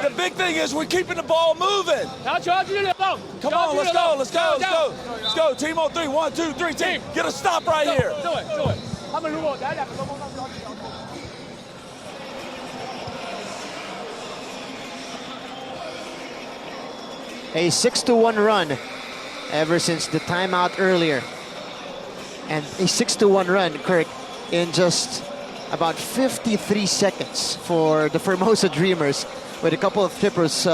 the big thing is we're keeping the ball moving. Come on, let's go. Let's go. Team on 3. 1, 2, 3, team. Get a stop right here. A 6-1 run ever since the timeout earlier. And a 6-1 run, Kirk, in just about 53 seconds for the Formosa Dreamers, with a couple of triples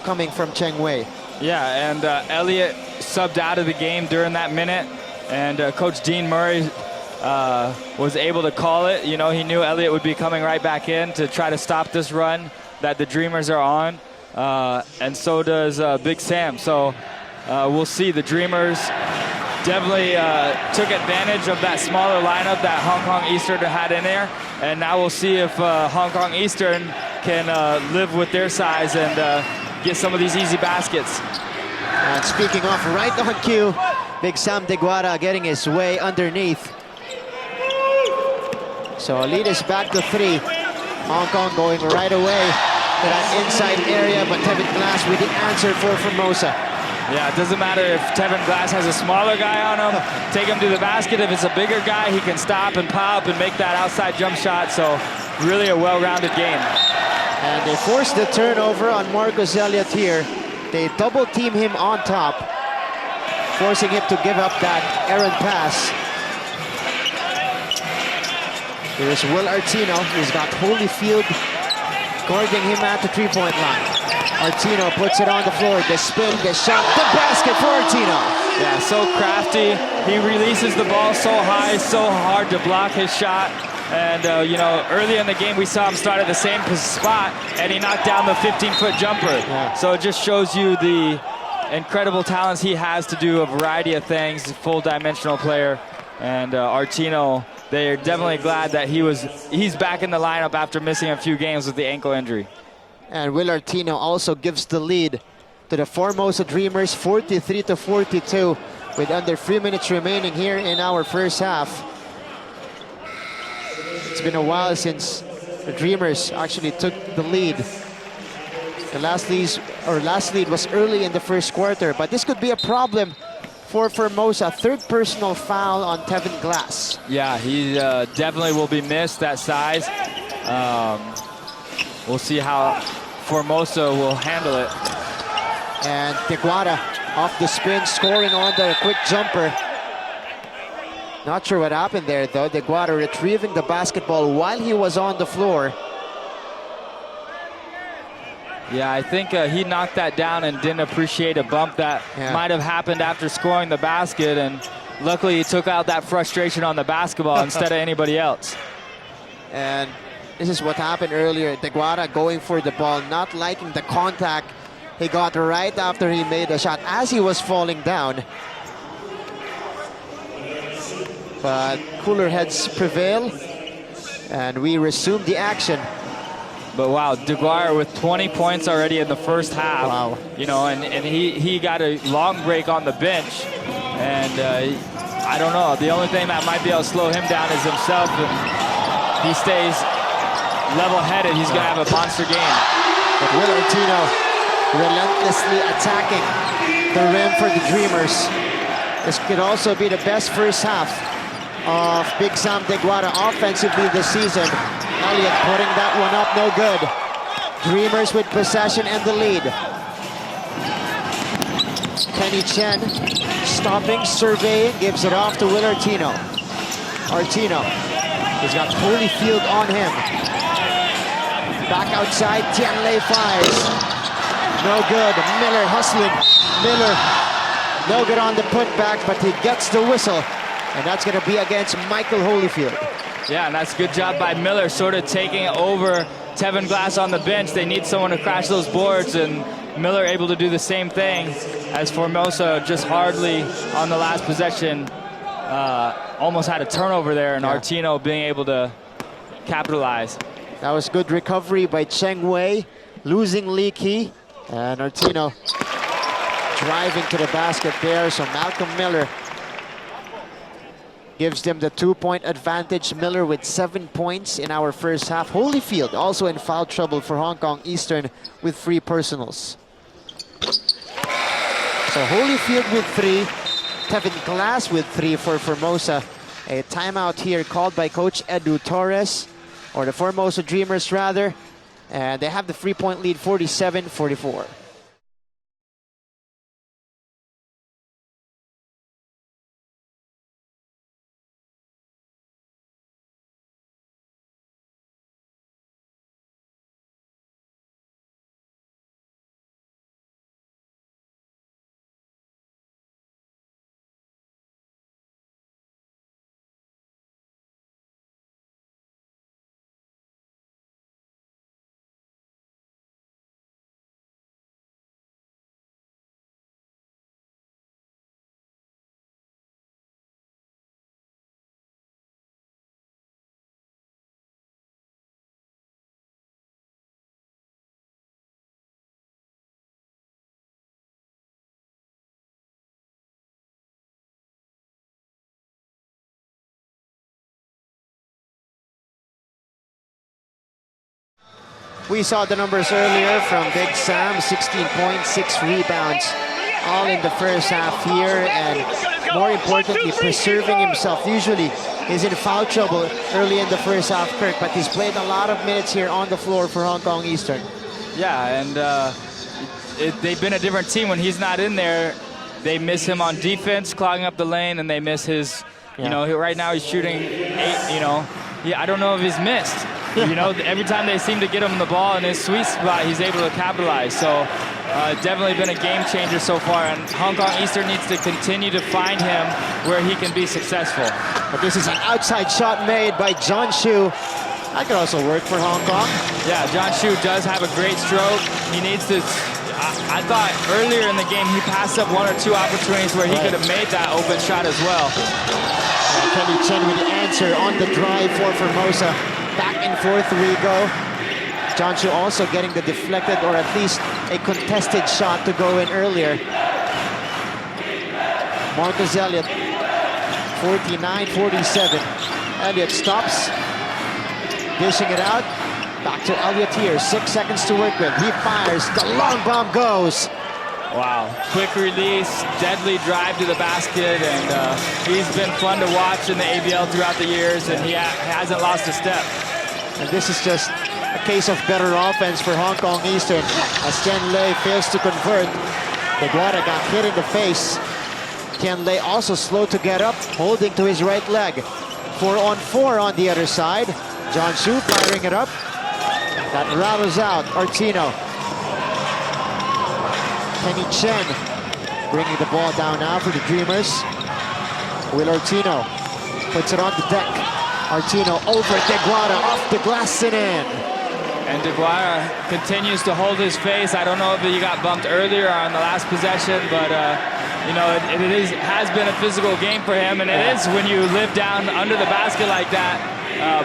coming from Cheng Wei. Yeah, and Elliot subbed out of the game during that minute, and Coach Dean Murray was able to call it. You know, he knew Elliott would be coming right back in to try to stop this run that the Dreamers are on, and so does Big Sam. So we'll see. The Dreamers definitely took advantage of that smaller lineup that Hong Kong Eastern had in there, and now we'll see if Hong Kong Eastern can live with their size and get some of these easy baskets. And speaking of, right on cue, Big Sam Deguara getting his way underneath. So lead is back to 3. Hong Kong going right away to that inside area, but Tevin Glass with the answer for Formosa. Yeah, it doesn't matter if Tevin Glass has a smaller guy on him, take him to the basket. If it's a bigger guy, he can stop and pop and make that outside jump shot. So really a well-rounded game. And they forced the turnover on Marcus Elliott here. They double team him on top, forcing him to give up that errant pass. Here's Will Artino. He's got Holyfield guarding him at the three-point line. Artino puts it on the floor. The spin, the shot, the basket for Artino. Yeah, so crafty. He releases the ball so high, so hard to block his shot. And, you know, early in the game, we saw him start at the same spot, and he knocked down the 15-foot jumper. Yeah. So it just shows you the incredible talents he has to do a variety of things, full-dimensional player. And Artino, they're definitely glad that he's back in the lineup after missing a few games with the ankle injury. And Will Artino also gives the lead to the Formosa Dreamers, 43-42, with under 3 minutes remaining here in our first half. It's been a while since the Dreamers actually took the lead. The last lead was early in the first quarter, but this could be a problem for Formosa. Third personal foul on Tevin Glass. Yeah, he definitely will be missed, that size. We'll see how Formosa will handle it. And Deguara off the spin, scoring on the quick jumper. Not sure what happened there though. Deguara retrieving the basketball while he was on the floor. Yeah, I think he knocked that down and didn't appreciate a bump that might have happened after scoring the basket, and luckily he took out that frustration on the basketball instead of anybody else. And this is what happened earlier. Deguara going for the ball, not liking the contact he got right after he made a shot as he was falling down. But cooler heads prevail, and we resume the action. But wow, Deguara with 20 points already in the first half. Wow. You know, and he got a long break on the bench. And I don't know, the only thing that might be able to slow him down is himself. And he stays level-headed, he's gonna have a monster game. But Will Artino relentlessly attacking the rim for the Dreamers. This could also be the best first half of Big Sam Deguara offensively this season. Elliott putting that one up, no good. Dreamers with possession and the lead. Kenny Chen stopping, surveying, gives it off to Will Artino. Artino, he's got Holyfield on him. Back outside, Tianlei fires. No good, Miller hustling. Miller, no good on the putback, but he gets the whistle. And that's gonna be against Michael Holyfield. Yeah, and that's a good job by Miller, sort of taking it over Tevin Glass on the bench. They need someone to crash those boards, and Miller able to do the same thing as Formosa just hardly on the last possession. Almost had a turnover there, and Artino being able to capitalize. That was good recovery by Cheng Wei, losing Lee Key, and Artino driving to the basket there. So Malcolm Miller gives them the 2-point advantage. Miller with 7 points in our first half. Holyfield also in foul trouble for Hong Kong Eastern with 3 personals. So Holyfield with 3, Tevin Glass with 3 for Formosa. A timeout here called by Coach Edu Torres, or the Formosa Dreamers rather. And they have the 3-point lead, 47-44. We saw the numbers earlier from Big Sam, 16 points, 6 rebounds, all in the first half here, and more importantly, preserving himself. Usually he's in foul trouble early in the first half, Kirk, but he's played a lot of minutes here on the floor for Hong Kong Eastern. Yeah, and they've been a different team when he's not in there. They miss him on defense, clogging up the lane, and they miss his, you know, right now he's shooting 8, you know. I don't know if he's missed. You know, every time they seem to get him the ball in his sweet spot, he's able to capitalize. So definitely been a game changer so far, and Hong Kong Eastern needs to continue to find him where he can be successul. But this is an outside shot made by John Shu. That could also work for Hong Kong. Yeah, John Shu does have a great stroke. He needs to, I thought earlier in the game he passed up 1 or 2 opportunities where he could have made that open shot as well. Kenny Chen with the answer on the drive for Formosa. Back and forth we go. John Shu also getting the deflected or at least a contested shot to go in earlier. Marcus Elliott, 49-47. Elliott stops, dishing it out. Back to Elliott here, 6 seconds to work with. He fires, the long bomb goes. Wow, quick release, deadly drive to the basket, and he's been fun to watch in the ABL throughout the years, and he hasn't lost a step. And this is just a case of better offense for Hong Kong Eastern as Tian Lei fails to convert. Deguara got hit in the face. Tian Lei also slow to get up, holding to his right leg. 4-on-4 on the other side. John Shu firing it up. That rattles out Artino. Kenny Chen bringing the ball down now for the Dreamers. Will Artino puts it on the deck. Artino over Deguara, off the glass and in. And Deguara continues to hold his face. I don't know if he got bumped earlier on the last possession, but you know, it has been a physical game for him, and it is when you live down under the basket like that.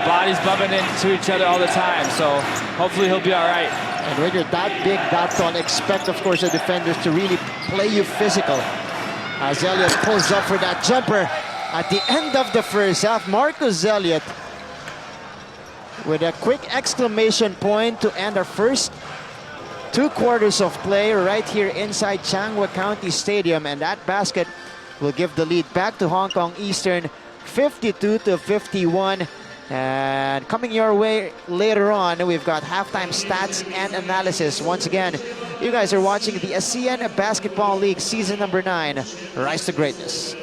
Bodies bumping into each other all the time, so hopefully he'll be all right. And when you're that big, that tall, expect, of course, the defenders to really play you physical. As Elliott pulls up for that jumper at the end of the first half. Marcus Elliott with a quick exclamation point to end our first 2 quarters of play right here inside Changhua County Stadium. And that basket will give the lead back to Hong Kong Eastern, 52-51. And coming your way later on, we've got halftime stats and analysis. Once again, you guys are watching the ASEAN Basketball League Season number 9, Rise to Greatness.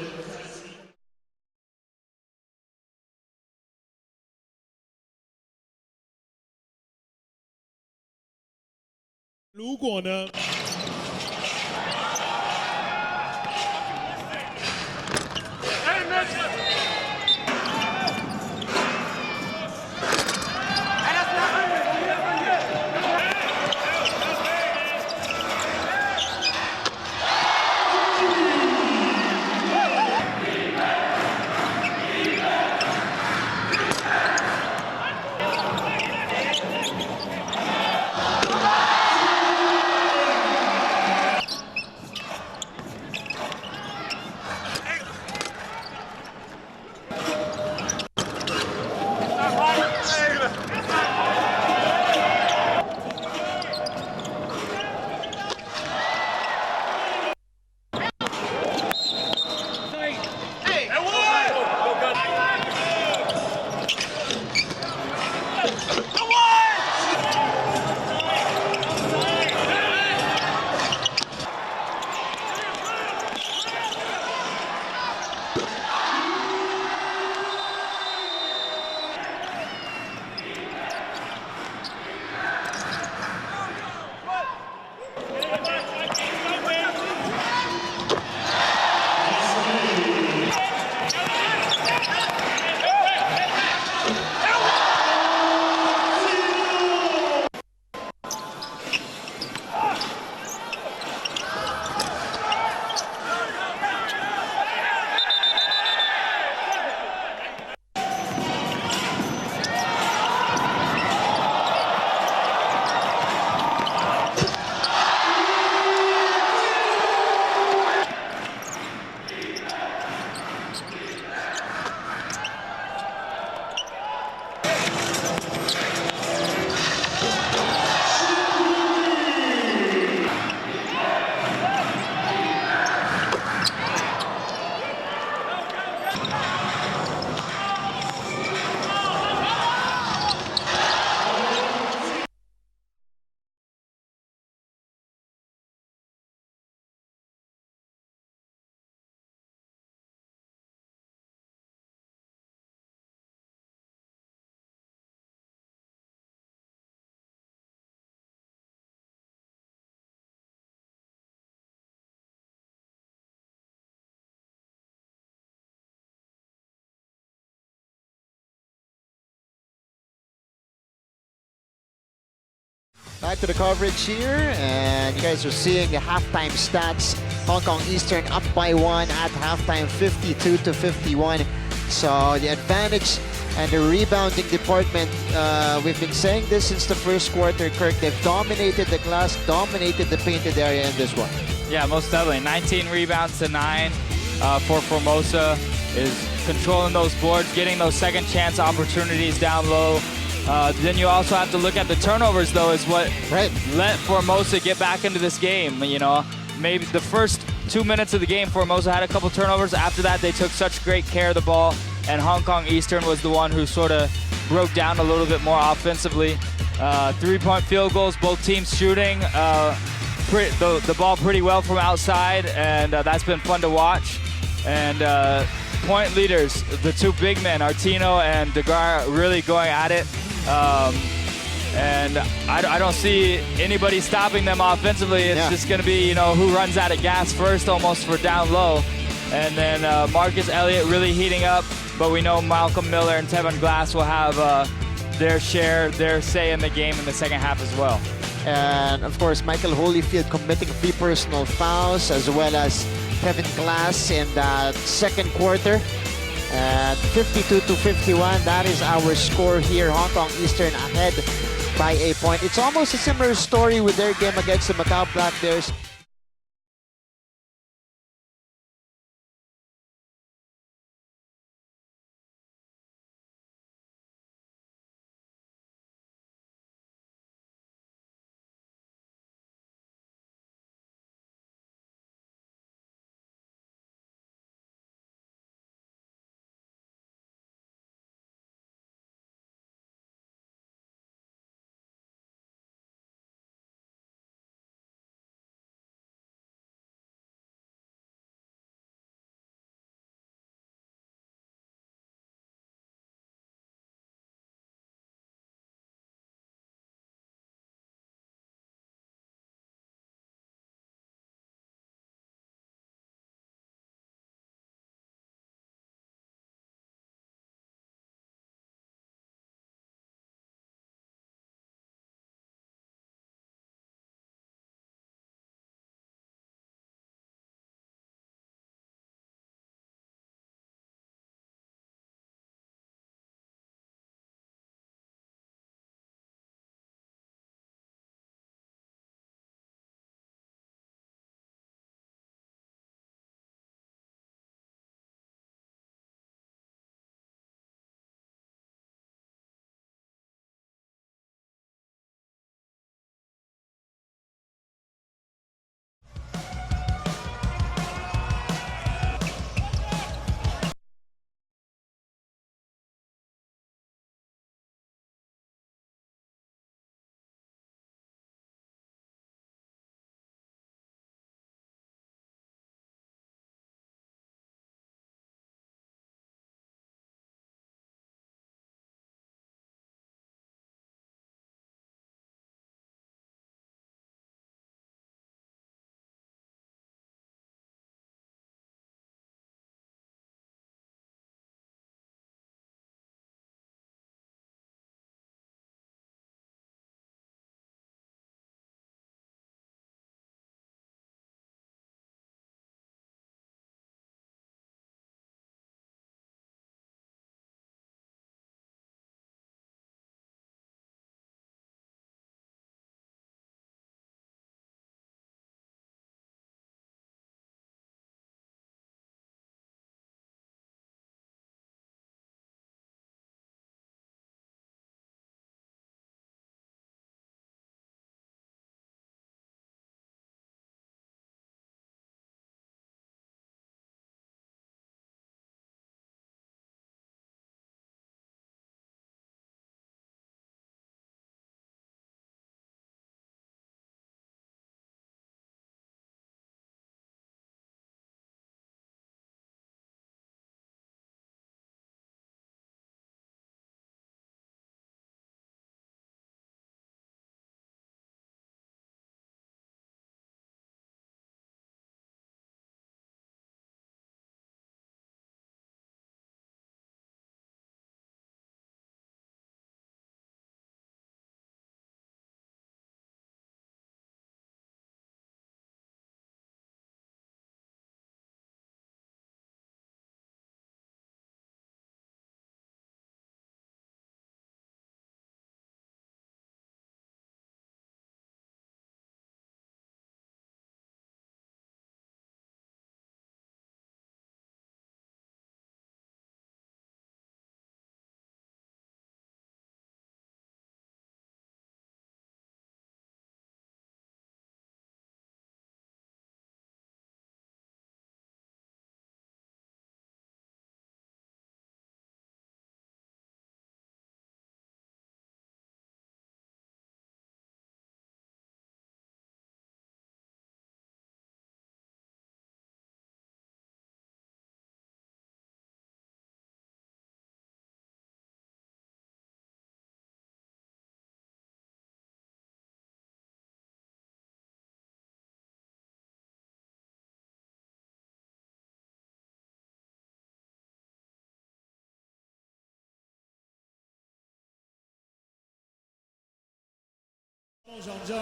Back to the coverage here, and you guys are seeing the halftime stats. Hong Kong Eastern up by 1 at halftime, 52-51. So the advantage and the rebounding department, we've been saying this since the first quarter, Kirk. They've dominated the glass, dominated the painted area in this one. Yeah, most definitely. 19 rebounds to 9 for Formosa is controlling those boards, getting those second chance opportunities down low. Then you also have to look at the turnovers, though, is what let Formosa get back into this game. You know, maybe the first 2 minutes of the game, Formosa had a couple turnovers. After that, they took such great care of the ball, and Hong Kong Eastern was the one who sort of broke down a little bit more offensively. 3-point field goals, both teams shooting the ball pretty well from outside, and that's been fun to watch. And point leaders, the two big men, Artino and Degar, really going at it. And I don't see anybody stopping them offensively. It's just going to be, you know, who runs out of gas first almost for down low. And then Marcus Elliott really heating up, but we know Malcolm Miller and Tevin Glass will have their share, their say in the game in the second half as well. And of course, Michael Holyfield committing 3 personal fouls, as well as Kevin Glass in that second quarter. And 52-51, that is our score here. Hong Kong Eastern ahead by a point. It's almost a similar story with their game against the Macau Black Bears.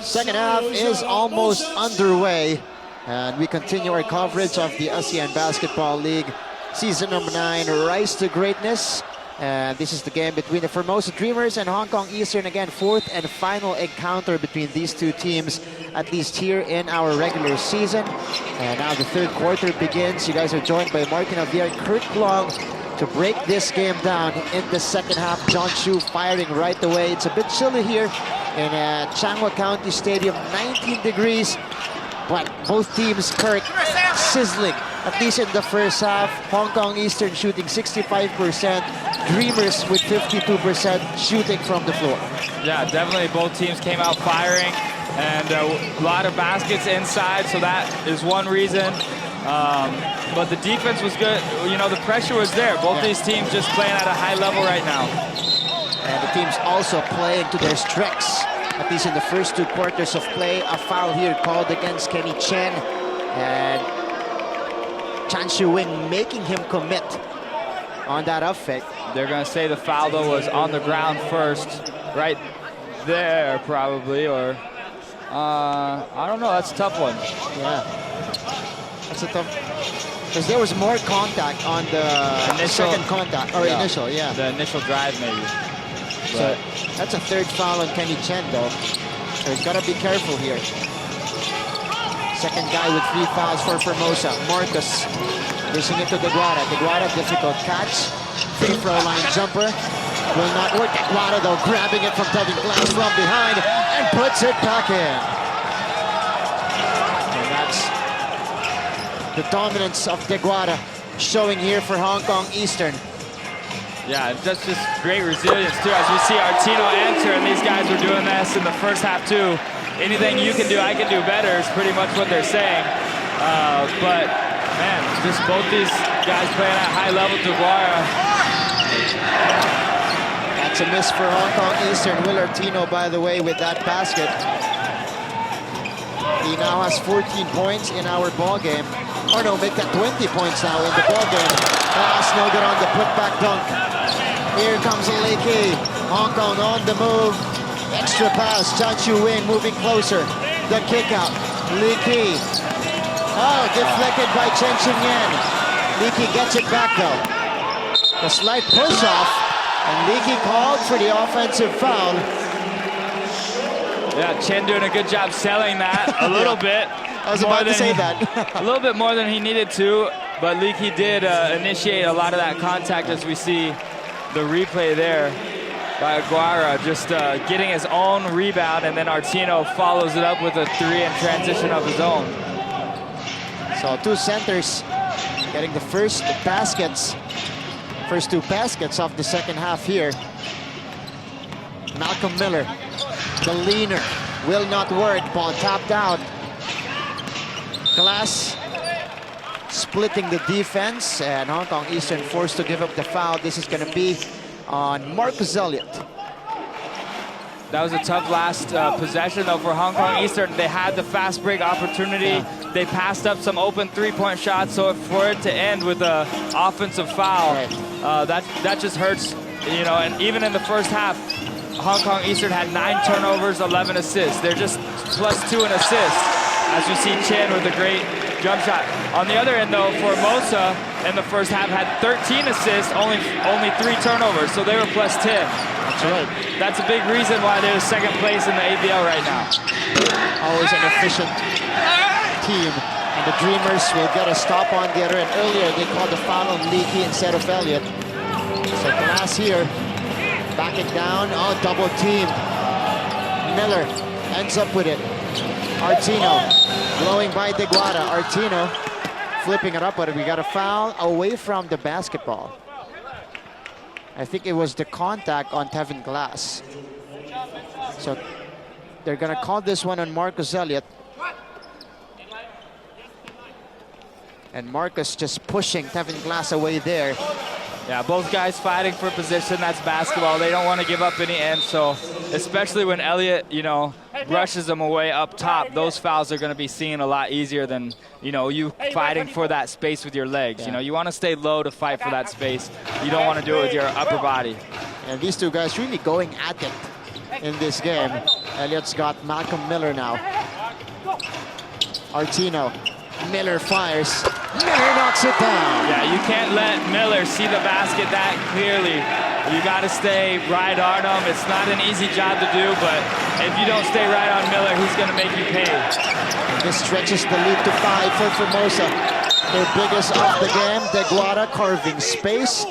Second half is almost underway, and we continue our coverage of the ASEAN Basketball League Season number 9, Rise to Greatness. And this is the game between the Formosa Dreamers and Hong Kong Eastern. Again, fourth and final encounter between these two teams, at least here in our regular season. And now the third quarter begins. You guys are joined by Martin Javier and Kurt Long to break this game down in the second half. John Chu firing right away. It's a bit chilly here in Changhua County Stadium, 19 degrees. But both teams, Kirk, sizzling, at least in the first half. Hong Kong Eastern shooting 65%, Dreamers with 52% shooting from the floor. Yeah, definitely both teams came out firing, and a lot of baskets inside, so that is one reason. But the defense was good. You know, the pressure was there. Both these teams just playing at a high level right now. And the teams also playing to their strengths. At least in the first two quarters of play, a foul here called against Kenny Chen, and Chan Shu-wing making him commit on that up fake. They're going to say the foul, though, was on the ground first, right there probably, or I don't know. That's a tough one. Yeah, that's a tough, because there was more contact on the initial, second contact, or initial, yeah. The initial drive, maybe. So that's a third foul on Kenny Chen, though. So he's got to be careful here. Second guy with 3 fouls for Formosa. Marcus dishing it to Deguara. Deguara, difficult catch. Free throw line jumper. Will not work. Deguara, though, grabbing it from Tevin Glass from behind and puts it back in. And that's the dominance of Deguara showing here for Hong Kong Eastern. Yeah, that's just great resilience, too. As we see Artino answer, and these guys were doing this in the first half, too. Anything you can do, I can do better is pretty much what they're saying. But, man, just both these guys playing at high level. Deguara. That's a miss for Hong Kong Eastern. Will Artino, by the way, with that basket. He now has 14 points in our ball game. Or no, make that 20 points now in the ball game. That's no good on the putback dunk. Here comes Leaky. Hong Kong on the move. Extra pass. Chan Shu-wing moving closer. The kick out. Leaky. Oh, deflected by Chen Ching-yen. Leaky gets it back though. A slight push off. And Leaky called for the offensive foul. Yeah, Chen doing a good job selling that a little bit. I was about to say that. A little bit more than he needed to, but Leaky did initiate a lot of that contact, as we see the replay there by Aguara, just getting his own rebound, and then Artino follows it up with a 3 in transition of his own. So two centers getting the first two baskets of the second half here. Malcolm Miller, the leaner, will not work. Ball tapped out. Glass splitting the defense, and Hong Kong Eastern forced to give up the foul. This is going to be on Marcus Elliott. That was a tough last possession, though, for Hong Kong Eastern. They had the fast break opportunity. Yeah. They passed up some open three-point shots, so for it to end with an offensive foul, that just hurts, you know. And even in the first half, Hong Kong Eastern had 9 turnovers, 11 assists. They're just +2 in assists, as we see Chen with a great jump shot. On the other end, though, Formosa in the first half had 13 assists, only 3 turnovers, so they were +10. That's right. That's a big reason why they're second place in the ABL right now. Always an efficient team. And the Dreamers will get a stop on the other end. Earlier, they called the foul on Leaky instead of Elliott. So Glass here, backing down. Oh, double team. Miller ends up with it. Artino blowing by Deguara. Artino flipping it up, but we got a foul away from the basketball. I think it was the contact on Tevin Glass. So they're gonna call this one on Marcus Elliott. And Marcus just pushing Tevin Glass away there. Yeah, both guys fighting for position. That's basketball. They don't want to give up any ends. So especially when Elliott, you know, brushes them away up top, those fouls are going to be seen a lot easier than, you know, you fighting for that space with your legs. Yeah. You know, you want to stay low to fight for that space. You don't want to do it with your upper body. And these two guys really going at it in this game. Elliot's got Malcolm Miller now. Artino. Miller fires. Miller knocks it down. Yeah, you can't let Miller see the basket that clearly. You got to stay right on him. It's not an easy job to do, but if you don't stay right on Miller, he's going to make you pay. And this stretches the lead to 5 for Formosa. Their biggest of the game, Deguara carving space.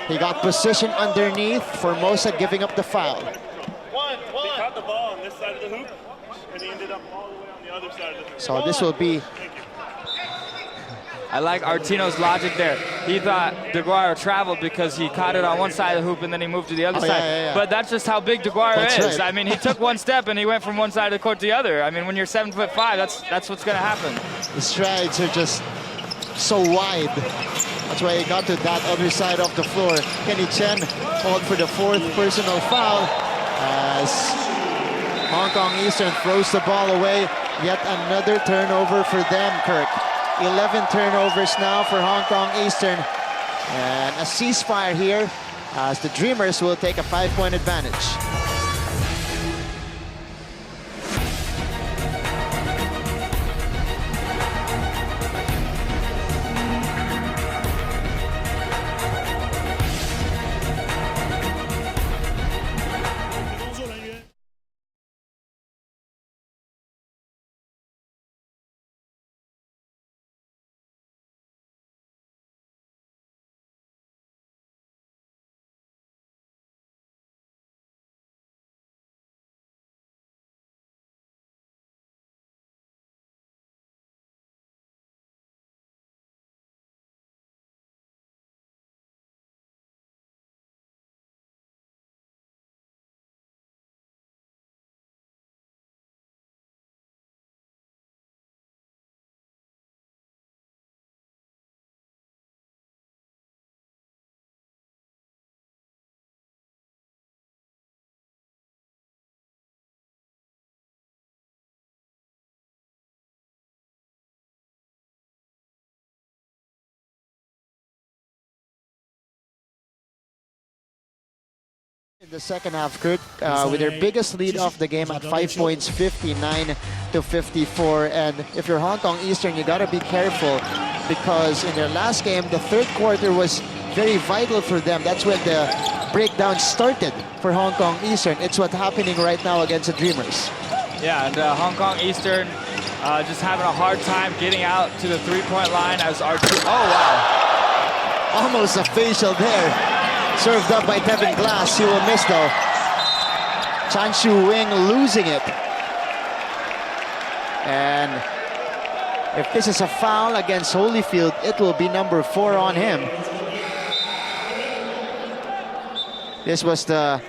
He got position underneath. Formosa giving up the foul. He caught the ball on this side of the hoop, and he ended up all the way on the other side of the hoop. So this will be... I like Artino's logic there. He thought DeGuara traveled because he caught it on one side of the hoop and then he moved to the other side. Yeah. But that's just how big DeGuara is. Right. I mean, he took one step and he went from one side of the court to the other. I mean, when you're 7'5", that's what's going to happen. The strides are just so wide. That's why he got to that other side of the floor. Kenny Chen called for the 4th personal foul as Hong Kong Eastern throws the ball away. Yet another turnover for them, Kirk. 11 turnovers now for Hong Kong Eastern. And a ceasefire here as the Dreamers will take a 5-point advantage. In the second half, Kurt, with their biggest lead of the game at 5 points, 59-54. And if you're Hong Kong Eastern, you got to be careful because in their last game, the third quarter was very vital for them. That's when the breakdown started for Hong Kong Eastern. It's what's happening right now against the Dreamers. Yeah, and Hong Kong Eastern just having a hard time getting out to the three-point line as our... Oh, wow. Almost a facial there. Served up by Tevin Glass. He will miss though. Chan Shu Wing losing it. And if this is a foul against Holyfield, it will be number 4 on him. This was the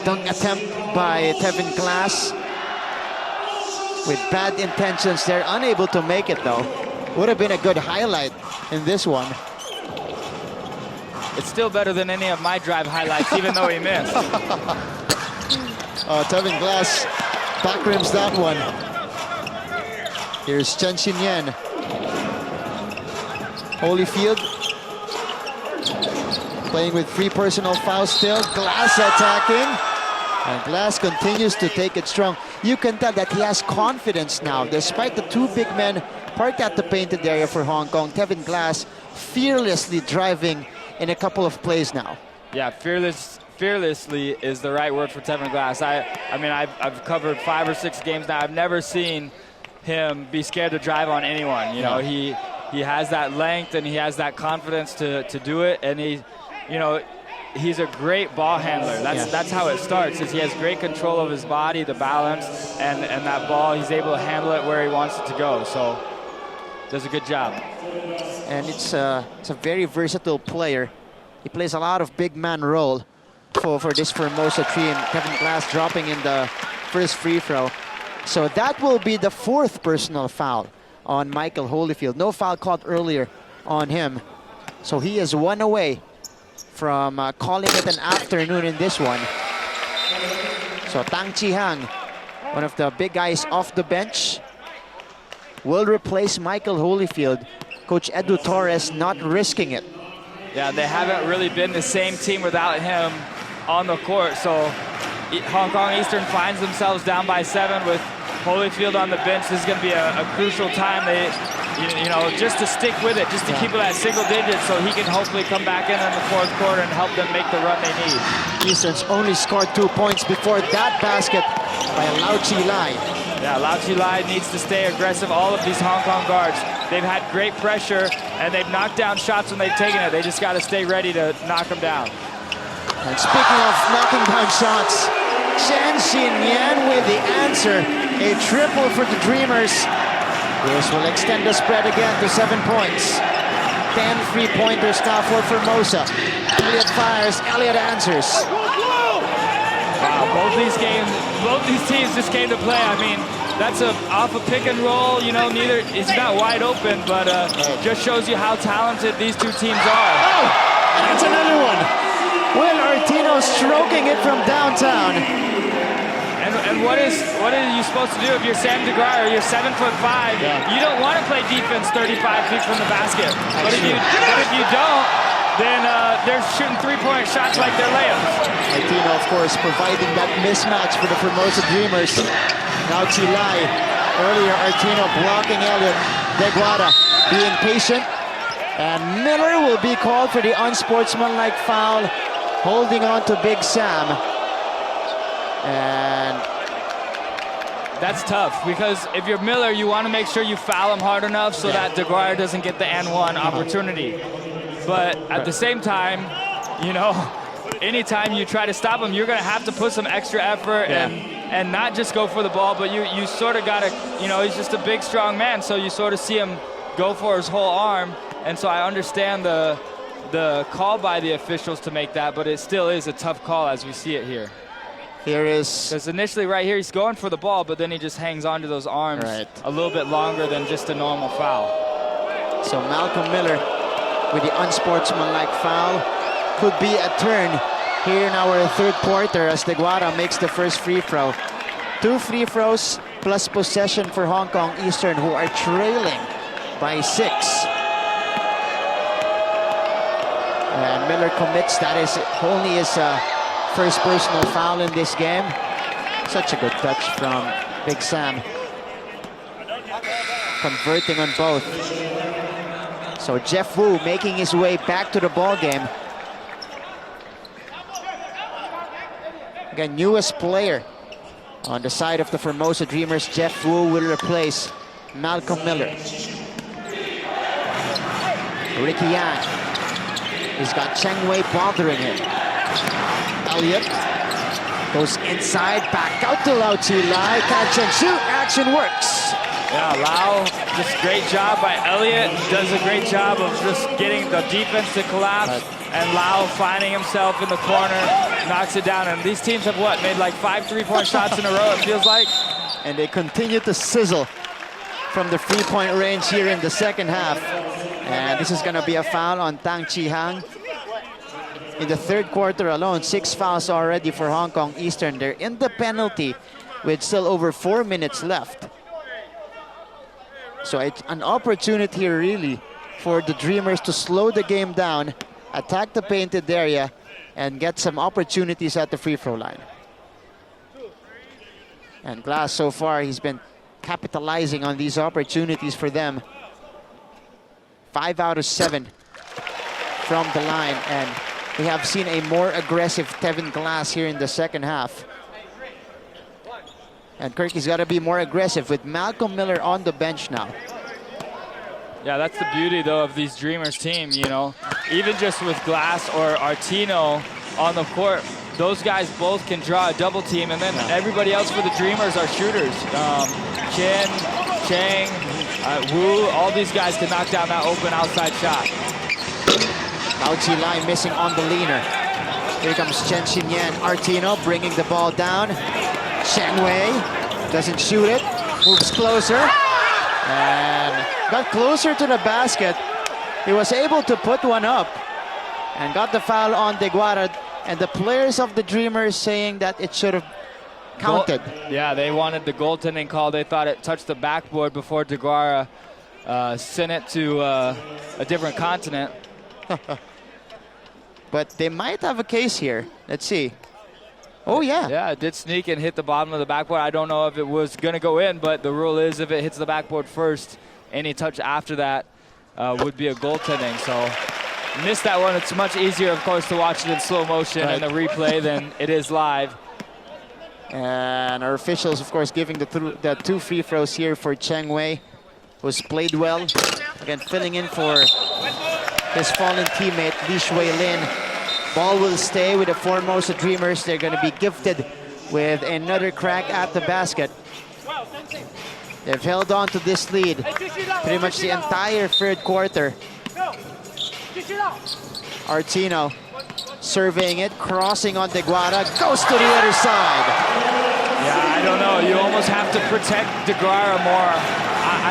dunk attempt by Tevin Glass. With bad intentions, they're unable to make it though. Would have been a good highlight in this one. It's still better than any of my drive highlights, even though he missed. Tevin Glass backrims that one. Here's Chen Xin-yen. Holyfield playing with 3 personal fouls still. Glass attacking. And Glass continues to take it strong. You can tell that he has confidence now. Despite the 2 big men parked at the painted area for Hong Kong, Tevin Glass fearlessly driving in a couple of plays now. Yeah, fearlessly is the right word for Tevin Glass. I mean, I've covered 5 or 6 games now. I've never seen him be scared to drive on anyone. You know, he has that length and he has that confidence to do it. And he's a great ball handler. That's how it starts. Is he has great control of his body, the balance, and that ball. He's able to handle it where he wants it to go. So does a good job. And it's a very versatile player. He plays a lot of big man role for this Formosa team. Tevin Glass dropping in the first free throw. So that will be the 4th personal foul on Michael Holyfield. No foul called earlier on him. So he is 1 away from calling it an afternoon in this one. So Tang Chi-hang, one of the big guys off the bench, will replace Michael Holyfield. Coach Edu Torres not risking it. Yeah, they haven't really been the same team without him on the court. So Hong Kong Eastern finds themselves down by 7 with Holyfield on the bench. This is going to be a crucial time. They, you know, just to stick with it, just to keep it at single digits, so he can hopefully come back in the fourth quarter and help them make the run they need. Eastern's only scored 2 points before that basket by Lau Chi Lai. Yeah, Lau Chi Lai needs to stay aggressive. All of these Hong Kong guards, they've had great pressure and they've knocked down shots when they've taken it. They just got to stay ready to knock them down. And speaking of knocking down shots, Chen Xinyan with the answer. A triple for the Dreamers. This will extend the spread again to 7 points. 10 3-pointers now for Formosa. Elliott fires, Elliott answers. Wow, both these teams just came to play. I mean, that's off a pick and roll, you know, it's not wide open, but just shows you how talented these two teams are. Oh, that's another one. Will Artino stroking it from downtown. And what is you supposed to do if you're Sam DeGuire? You're 7'5". Yeah. You don't want to play defense 35 feet from the basket. But if you don't, then they're shooting 3-point shots like they're layups. Artino, of course, providing that mismatch for the Formosa Dreamers. Now Chilai. Earlier, Artino blocking Elliott. Deguara being patient. And Miller will be called for the unsportsmanlike foul, holding on to Big Sam. And that's tough, because if you're Miller, you want to make sure you foul him hard enough so that DeGuire doesn't get the N1 opportunity. But at the same time, you know, anytime you try to stop him, you're going to have to put some extra effort and not just go for the ball, but you sort of got to, you know, he's just a big, strong man, so you sort of see him go for his whole arm. And so I understand the call by the officials to make that, but it still is a tough call as we see it here. Here is... Because initially right here, he's going for the ball, but then he just hangs onto those arms a little bit longer than just a normal foul. So Malcolm Miller with the unsportsmanlike foul. Could be a turn here in our third quarter as Deguara makes the first free throw. 2 free throws plus possession for Hong Kong Eastern, who are trailing by 6. And Miller commits, that is only his first personal foul in this game. Such a good touch from Big Sam. Converting on both. So Jeff Wu making his way back to the ball game. Again, newest player on the side of the Formosa Dreamers. Jeff Wu will replace Malcolm Miller. Ricky Yang. He's got Cheng Wei bothering him. Elliott goes inside, back out to Lau Chi Lai. Catch and shoot, action works. Yeah, Lau, just great job by Elliott. Does a great job of just getting the defense to collapse. And Lau finding himself in the corner, knocks it down. And these teams have what, made like 5 3-point shots in a row, it feels like. And they continue to sizzle from the 3-point range here in the second half. And this is gonna be a foul on Tang Chi Hang. In the third quarter alone, 6 fouls already for Hong Kong Eastern. They're in the penalty with still over 4 minutes left. So it's an opportunity here really for the Dreamers to slow the game down, attack the painted area, and get some opportunities at the free throw line. And Glass so far, he's been capitalizing on these opportunities for them. 5 out of 7 from the line, and we have seen a more aggressive Tevin Glass here in the second half. And Kirky's got to be more aggressive with Malcolm Miller on the bench now. Yeah, that's the beauty, though, of these Dreamers team, you know. Even just with Glass or Artino on the court, those guys both can draw a double team, and then everybody else for the Dreamers are shooters. Chen, Chang, Wu, all these guys can knock down that open outside shot. Lau Chi Lai missing on the leaner. Here comes Chen Xinyan. Artino bringing the ball down. Cheng Wei doesn't shoot it, moves closer, and got closer to the basket. He was able to put one up and got the foul on Deguara, and the players of the Dreamers saying that it should have counted. Yeah, they wanted the goaltending call. They thought it touched the backboard before Deguara sent it to a different continent. but they might have a case here. Let's see. Oh, yeah. Yeah, it did sneak and hit the bottom of the backboard. I don't know if it was going to go in, but the rule is if it hits the backboard first, any touch after that would be a goaltending. So missed that one. It's much easier, of course, to watch it in slow motion in the replay than it is live. And our officials, of course, giving the 2 free throws here for Cheng Wei, who's played well. Again, filling in for his fallen teammate, Li Shui Lin. Ball will stay with the Formosa Dreamers. They're going to be gifted with another crack at the basket. They've held on to this lead pretty much the entire third quarter. Artino surveying it, crossing on Deguara, goes to the other side. Yeah, I don't know. You almost have to protect Deguara more.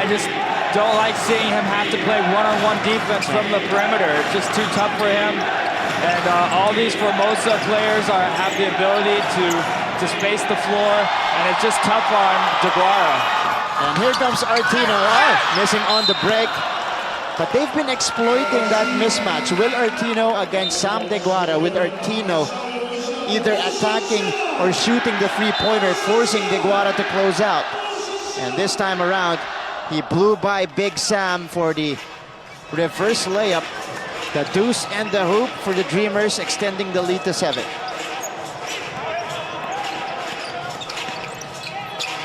I just don't like seeing him have to play one-on-one defense from the perimeter. It's just too tough for him. And all these Formosa players have the ability to space the floor, and it's just tough on Deguara. And here comes Artino, missing on the break. But they've been exploiting that mismatch. Will Artino against Sam Deguara, with Artino either attacking or shooting the three-pointer, forcing Deguara to close out. And this time around, he blew by Big Sam for the reverse layup. The deuce and the hoop for the Dreamers, extending the lead to 7.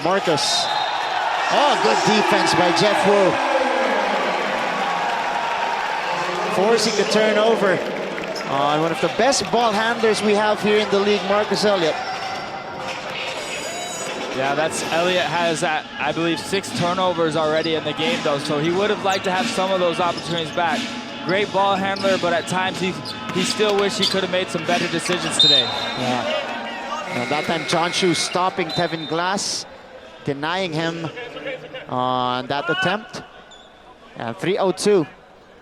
Marcus. Oh, good defense by Jeff Wu. Forcing the turnover on one of the best ball handlers we have here in the league, Marcus Elliott. Yeah, Elliott has, I believe, 6 turnovers already in the game, though, so he would have liked to have some of those opportunities back. Great ball handler, but at times he still wish he could have made some better decisions today. Yeah. And that time, John Shu stopping Tevin Glass, denying him on that attempt. And 3:02.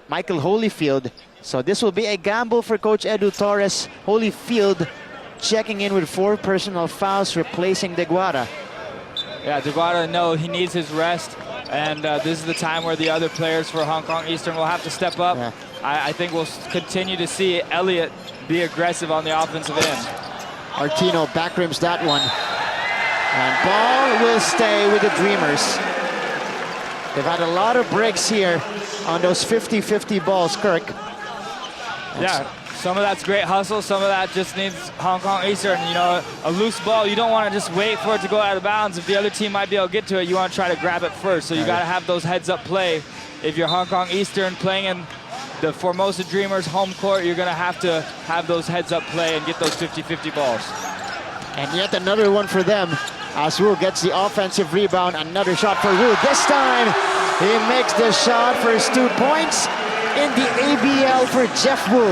Michael Holyfield. So this will be a gamble for Coach Edu Torres. Holyfield checking in with 4 personal fouls, replacing Deguara. Yeah, Deguara, no, he needs his rest. And this is the time where the other players for Hong Kong Eastern will have to step up. Yeah. I think we'll continue to see Elliott be aggressive on the offensive end. Artino backrims that one. And ball will stay with the Dreamers. They've had a lot of breaks here on those 50-50 balls, Kirk. Yeah, some of that's great hustle, some of that just needs Hong Kong Eastern. You know, a loose ball, you don't want to just wait for it to go out of bounds. If the other team might be able to get to it, you want to try to grab it first. So you got to have those heads-up play. If you're Hong Kong Eastern playing in the Formosa Dreamers home court, you're going to have those heads-up play and get those 50-50 balls. And yet another one for them, as Wu gets the offensive rebound. Another shot for Wu. This time, he makes the shot for his 2 points in the ABL for Jeff Wu.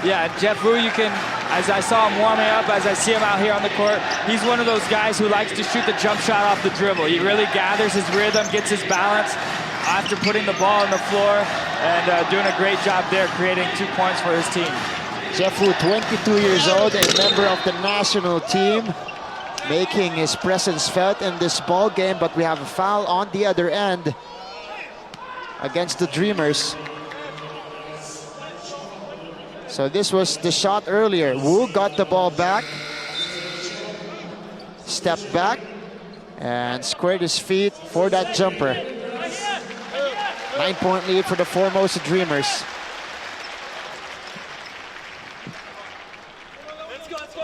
Yeah, Jeff Wu, you can, as I saw him warming up, as I see him out here on the court, he's one of those guys who likes to shoot the jump shot off the dribble. He really gathers his rhythm, gets his balance after putting the ball on the floor, and doing a great job there, creating 2 points for his team. Jeff Wu, 22 years old, a member of the national team, making his presence felt in this ball game, but we have a foul on the other end against the Dreamers. So this was the shot earlier. Wu got the ball back, stepped back, and squared his feet for that jumper. 9-point lead for the Formosa Dreamers.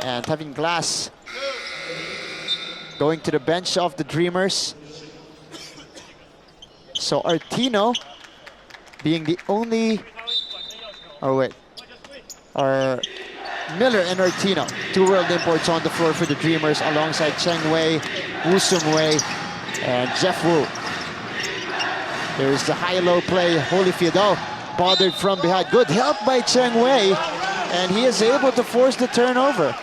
And having Glass going to the bench of the Dreamers. So Artino being the only, Miller and Artino, 2 world imports on the floor for the Dreamers, alongside Cheng Wei, Wu Sum Wei, and Jeff Wu. There's the high-low play. Holyfield, bothered from behind. Good help by Cheng Wei, and he is able to force the turnover.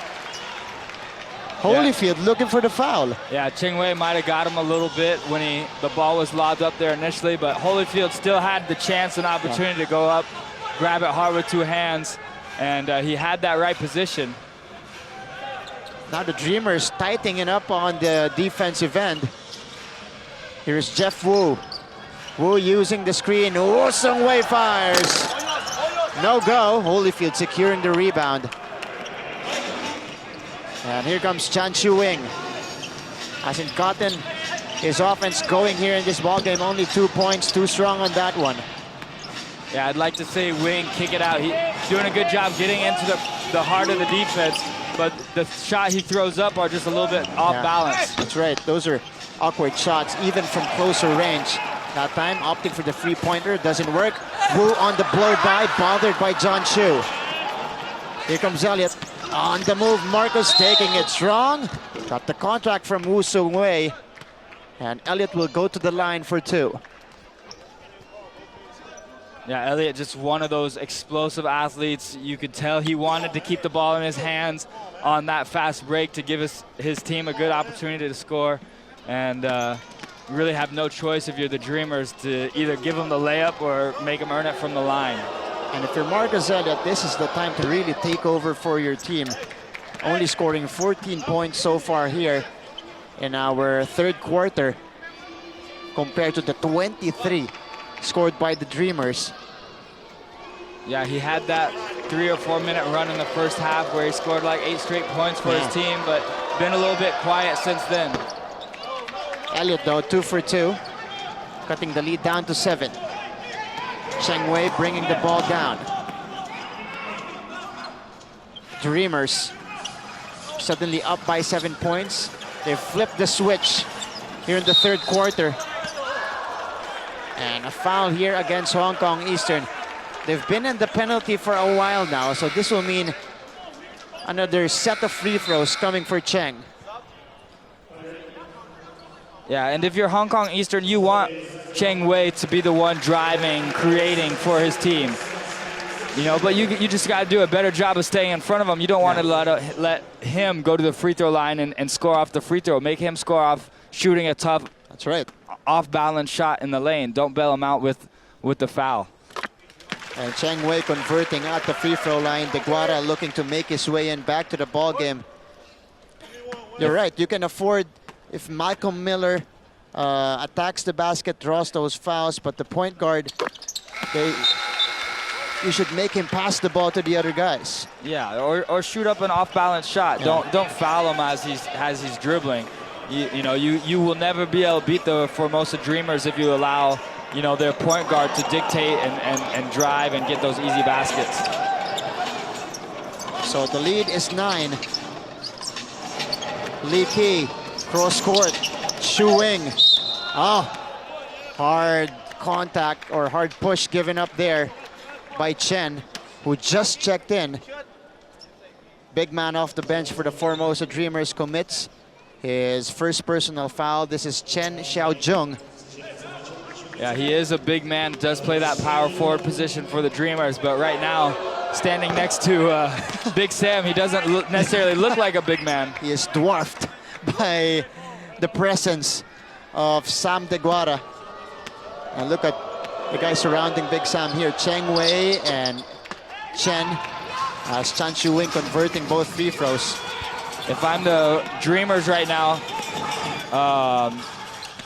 Holyfield looking for the foul. Yeah, Cheng Wei might have got him a little bit when the ball was lobbed up there initially, but Holyfield still had the chance and opportunity to go up, grab it hard with 2 hands, and he had that right position. Now the Dreamers tightening up on the defensive end. Here's Jeff Wu. Wu using the screen. Oh, Sung Wei fires. No go. Holyfield securing the rebound. And here comes Chan Chu Wing. Hasn't gotten his offense going here in this ball game. Only 2 points, too strong on that one. Yeah, I'd like to say Wing kick it out. He's doing a good job getting into the heart of the defense, but the shot he throws up are just a little bit off balance. That's right. Those are awkward shots, even from closer range. That time, opting for the three-pointer, doesn't work. Wu on the blow by, bothered by John Chu. Here comes Elliott. On the move, Marcos taking it strong. Got the contact from Wu Sung Wei. And Elliott will go to the line for 2. Yeah, Elliott just one of those explosive athletes. You could tell he wanted to keep the ball in his hands on that fast break to give his team a good opportunity to score. And you really have no choice if you're the Dreamers to either give him the layup or make him earn it from the line. And if you're Marcus Elliott, this is the time to really take over for your team. Only scoring 14 points so far here in our third quarter compared to the 23 scored by the Dreamers. Yeah, he had that 3 or 4 minute run in the first half where he scored like 8 straight points for his team, but been a little bit quiet since then. Elliott though, 2 for 2, cutting the lead down to 7. Cheng Wei bringing the ball down. Dreamers suddenly up by 7 points. They flipped the switch here in the third quarter. And a foul here against Hong Kong Eastern. They've been in the penalty for a while now, so this will mean another set of free throws coming for Cheng. Yeah, and if you're Hong Kong Eastern, you want Cheng Wei to be the one driving, creating for his team. You know, but you just got to do a better job of staying in front of him. You don't want to let him go to the free throw line and score off the free throw. Make him score off shooting a tough, that's right, off-balance shot in the lane. Don't bail him out with the foul. And Cheng Wei converting at the free throw line. DeGuara looking to make his way in back to the ball game. You're right. You can afford if Malcolm Miller attacks the basket, draws those fouls, but the point guard, you should make him pass the ball to the other guys. Yeah, or shoot up an off-balance shot. Yeah. Don't foul him as he's dribbling. You will never be able to beat the Formosa Dreamers if you allow their point guard to dictate and drive and get those easy baskets. So the lead is 9. Lee Kee, cross court, Chu Wing. Oh, hard contact or hard push given up there by Chen, who just checked in. Big man off the bench for the Formosa Dreamers commits his first personal foul. This is Chen Xiaojung. Yeah, he is a big man, does play that power forward position for the Dreamers, but right now, standing next to Big Sam, he doesn't necessarily look like a big man. He is dwarfed by the presence of Sam DeGuara. And look at the guys surrounding Big Sam here, Cheng Wei and Chen, as Chan Chu Wing converting both free throws. If I'm the Dreamers right now,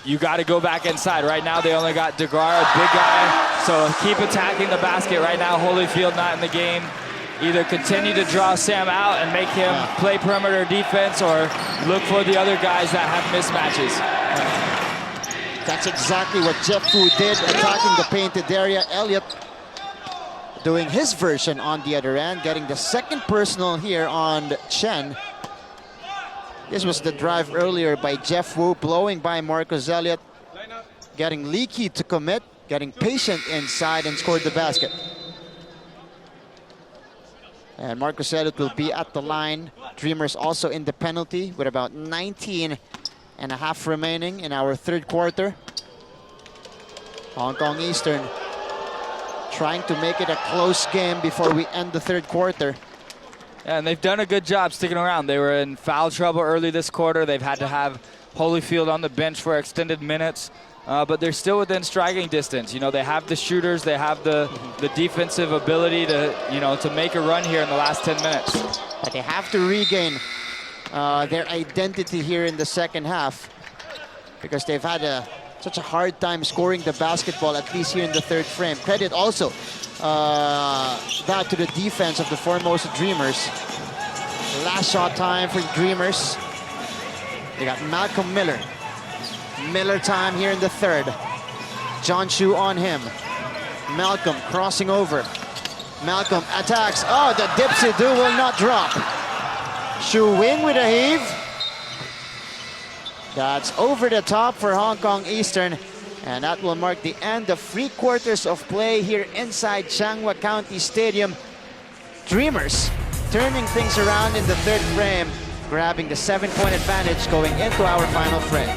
you got to go back inside. Right now, they only got DeGuara, big guy, so keep attacking the basket. Right now, Holyfield not in the game. Either continue to draw Sam out and make him play perimeter defense, or look for the other guys that have mismatches. That's exactly what Jeff Fu did, attacking the painted area. Elliott doing his version on the other end, getting the second personal here on Chen. This was the drive earlier by Jeff Wu, blowing by Marcus Elliott, getting Lee Kee to commit, getting patient inside and scored the basket. And Marcus Elliott will be at the line. Dreamers also in the penalty with about 19 and a half remaining in our third quarter. Hong Kong Eastern trying to make it a close game before we end the third quarter. Yeah, and they've done a good job sticking around. They were in foul trouble early this quarter. They've had to have Holyfield on the bench for extended minutes, but they're still within striking distance. They have the shooters, they have the defensive ability to make a run here in the last 10 minutes. But they have to regain their identity here in the second half, because they've had such a hard time scoring the basketball, at least here in the third frame. Credit also that to the defense of the Formosa Dreamers. Last shot time for the Dreamers. They got Malcolm Miller. Miller time here in the third. John Chu on him. Malcolm crossing over. Malcolm attacks. Oh, the dipsy-do will not drop. Shu Wing with a heave. That's over the top for Hong Kong Eastern. And that will mark the end of 3 quarters of play here inside Changhua County Stadium. Dreamers turning things around in the third frame, grabbing the 7-point advantage going into our final frame.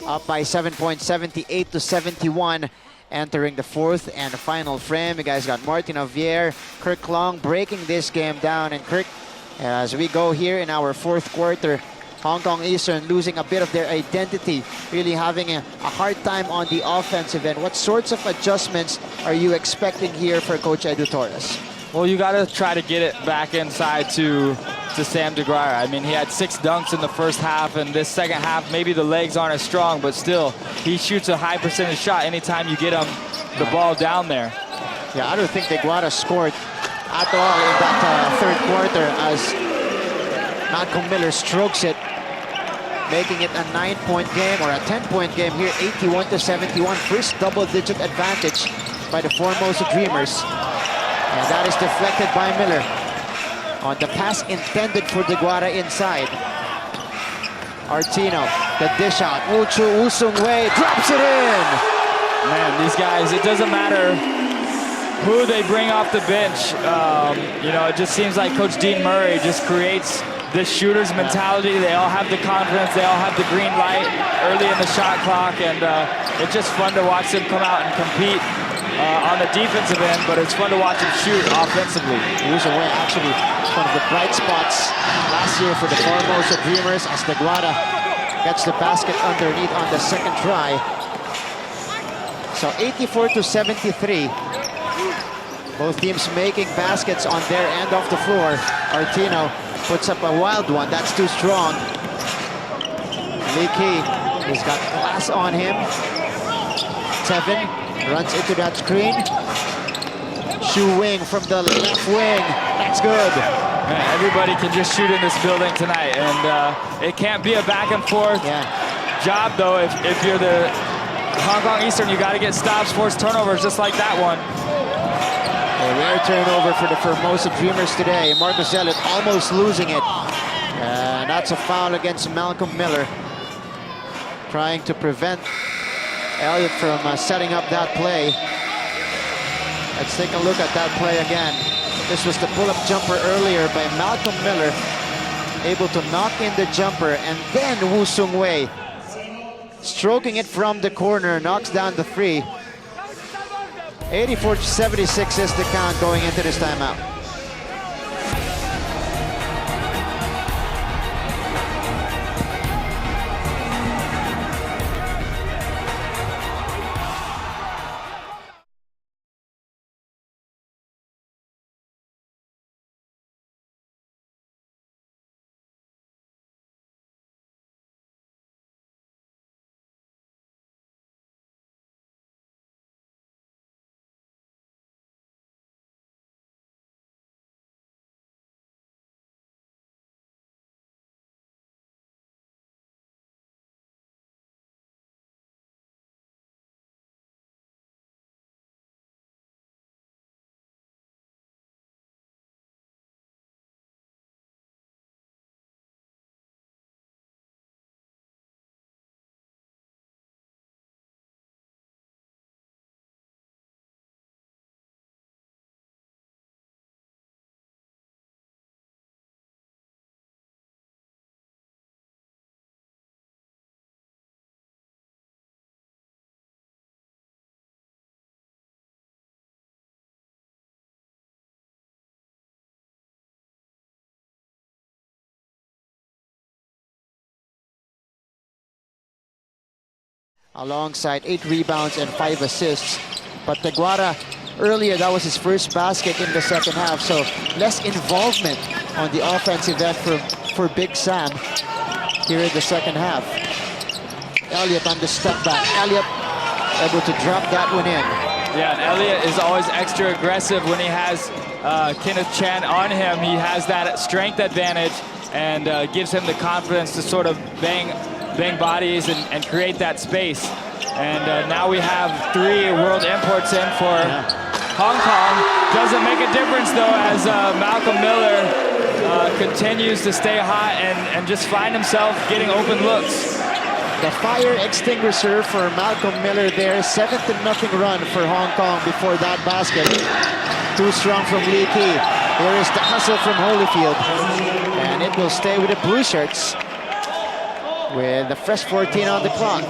Up by 7 points, 78 to 71, entering the fourth and final frame. You guys got Martin Javier, Kirk Long breaking this game down. And Kirk, as we go here in our fourth quarter, Hong Kong Eastern losing a bit of their identity, really having a hard time on the offensive end. What sorts of adjustments are you expecting here for Coach Edu Torres? Well, you got to try to get it back inside to Sam DeGuara. I mean, he had 6 dunks in the first half, and this second half, maybe the legs aren't as strong, but still, he shoots a high percentage shot anytime you get him the ball down there. Yeah, I don't think DeGuara scored at all in that third quarter as Malcolm Miller strokes it, making it a 9-point game or a 10-point game here, 81 to 71. First double-digit advantage by the Formosa Dreamers. And that is deflected by Miller on the pass intended for DeGuara inside. Artino, the dish out. Uchu Usung Wei drops it in. Man, these guys, it doesn't matter who they bring off the bench. You know, it just seems like Coach Dean Murray just creates this shooter's mentality. They all have the confidence. They all have the green light early in the shot clock. And it's just fun to watch them come out and compete on the defensive end, but it's fun to watch him shoot offensively. Usung Wei actually one of the bright spots last year for the Formosa Dreamers as DeGuara gets the basket underneath on the second try. So 84 to 73. Both teams making baskets on their end of the floor. Artino puts up a wild one. That's too strong. Lee Kee has got glass on him. Tevin runs into that screen. Shu Wing from the left wing. That's good. Man, everybody can just shoot in this building tonight, and it can't be a back and forth job though. If you're the Hong Kong Eastern, you got to get stops, force turnovers, just like that one. A rare turnover for the Formosa Dreamers today. Marcus Elliott almost losing it. And that's a foul against Malcolm Miller, trying to prevent Elliott from setting up that play. Let's take a look at that play again. This was the pull-up jumper earlier by Malcolm Miller, able to knock in the jumper, and then Woo Sung Wei, stroking it from the corner, knocks down the three. 84-76 is the count going into this timeout. Alongside 8 rebounds and 5 assists. But Taguara, earlier, that was his first basket in the second half, so less involvement on the offensive end for Big Sam here in the second half. Elliott on the step back. Elliott able to drop that one in. Yeah, and Elliott is always extra aggressive when he has Kenneth Chan on him. He has that strength advantage and gives him the confidence to sort of bang bodies and create that space. And now we have 3 world imports in for Hong Kong. Doesn't make a difference though, as Malcolm Miller continues to stay hot and just find himself getting open looks. The fire extinguisher for Malcolm Miller there. 7-0 run for Hong Kong before that basket. Too strong from Lee Kee. Here is the hustle from Holyfield. And it will stay with the blue shirts, with the fresh 14 on the clock.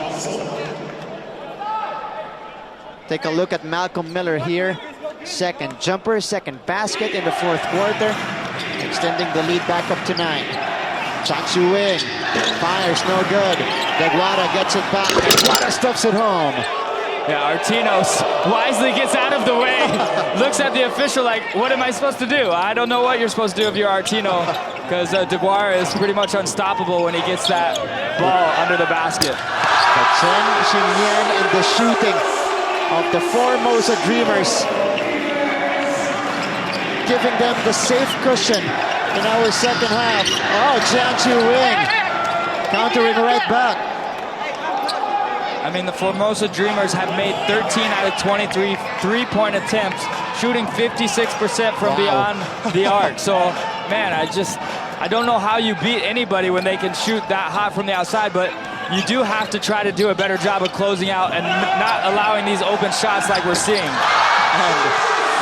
Take a look at Malcolm Miller here. Second jumper, second basket in the fourth quarter, extending the lead back up to 9. Chan Chu Wing fires, no good. Deguara gets it back, and Deguara stuffs it home. Yeah, Artinos wisely gets out of the way, looks at the official like, what am I supposed to do? I don't know what you're supposed to do if you're Artino, because Deguara is pretty much unstoppable when he gets that ball under the basket. But Chen Xinyan in the shooting of the Formosa Dreamers, giving them the safe cushion in our second half. Oh, Chan Chu Wing countering right back. I mean, the Formosa Dreamers have made 13 out of 23 three-point attempts, shooting 56% from beyond the arc. So, man, I don't know how you beat anybody when they can shoot that hot from the outside, but you do have to try to do a better job of closing out and not allowing these open shots like we're seeing. And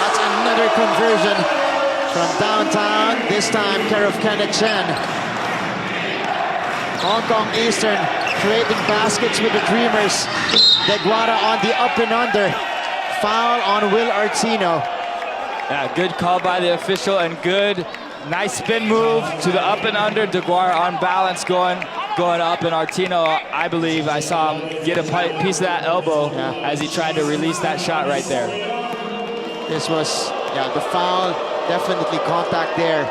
that's another conversion from downtown, this time care of Kenneth Chen. Hong Kong Eastern creating baskets with the Dreamers. Deguara on the up and under. Foul on Will Artino. Yeah, good call by the official and good, nice spin move to the up and under. Deguara on balance going up, and Artino, I believe I saw him get a piece of that elbow as he tried to release that shot right there. This was, the foul, definitely contact there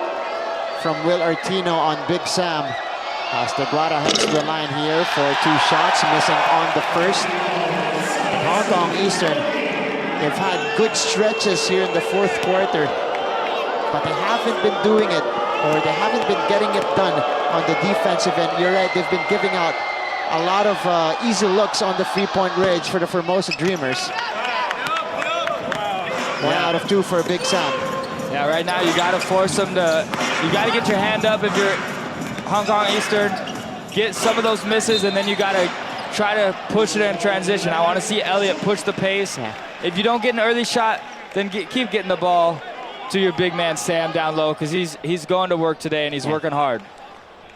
from Will Artino on Big Sam. As Deguara heads to the line here for 2 shots, missing on the first. Hong Kong Eastern, they've had good stretches here in the fourth quarter, but they haven't been doing it, or they haven't been getting it done on the defensive end. You're right, they've been giving out a lot of easy looks on the three-point range for the Formosa Dreamers. 1 out of 2 for Big Sam. Yeah, right now you got to force them to, you got to get your hand up if you're Hong Kong Eastern get some of those misses, and then you got to try to push it in transition. I want to see Elliott push the pace. Yeah. If you don't get an early shot, then keep getting the ball to your big man Sam down low, because he's going to work today and he's working hard.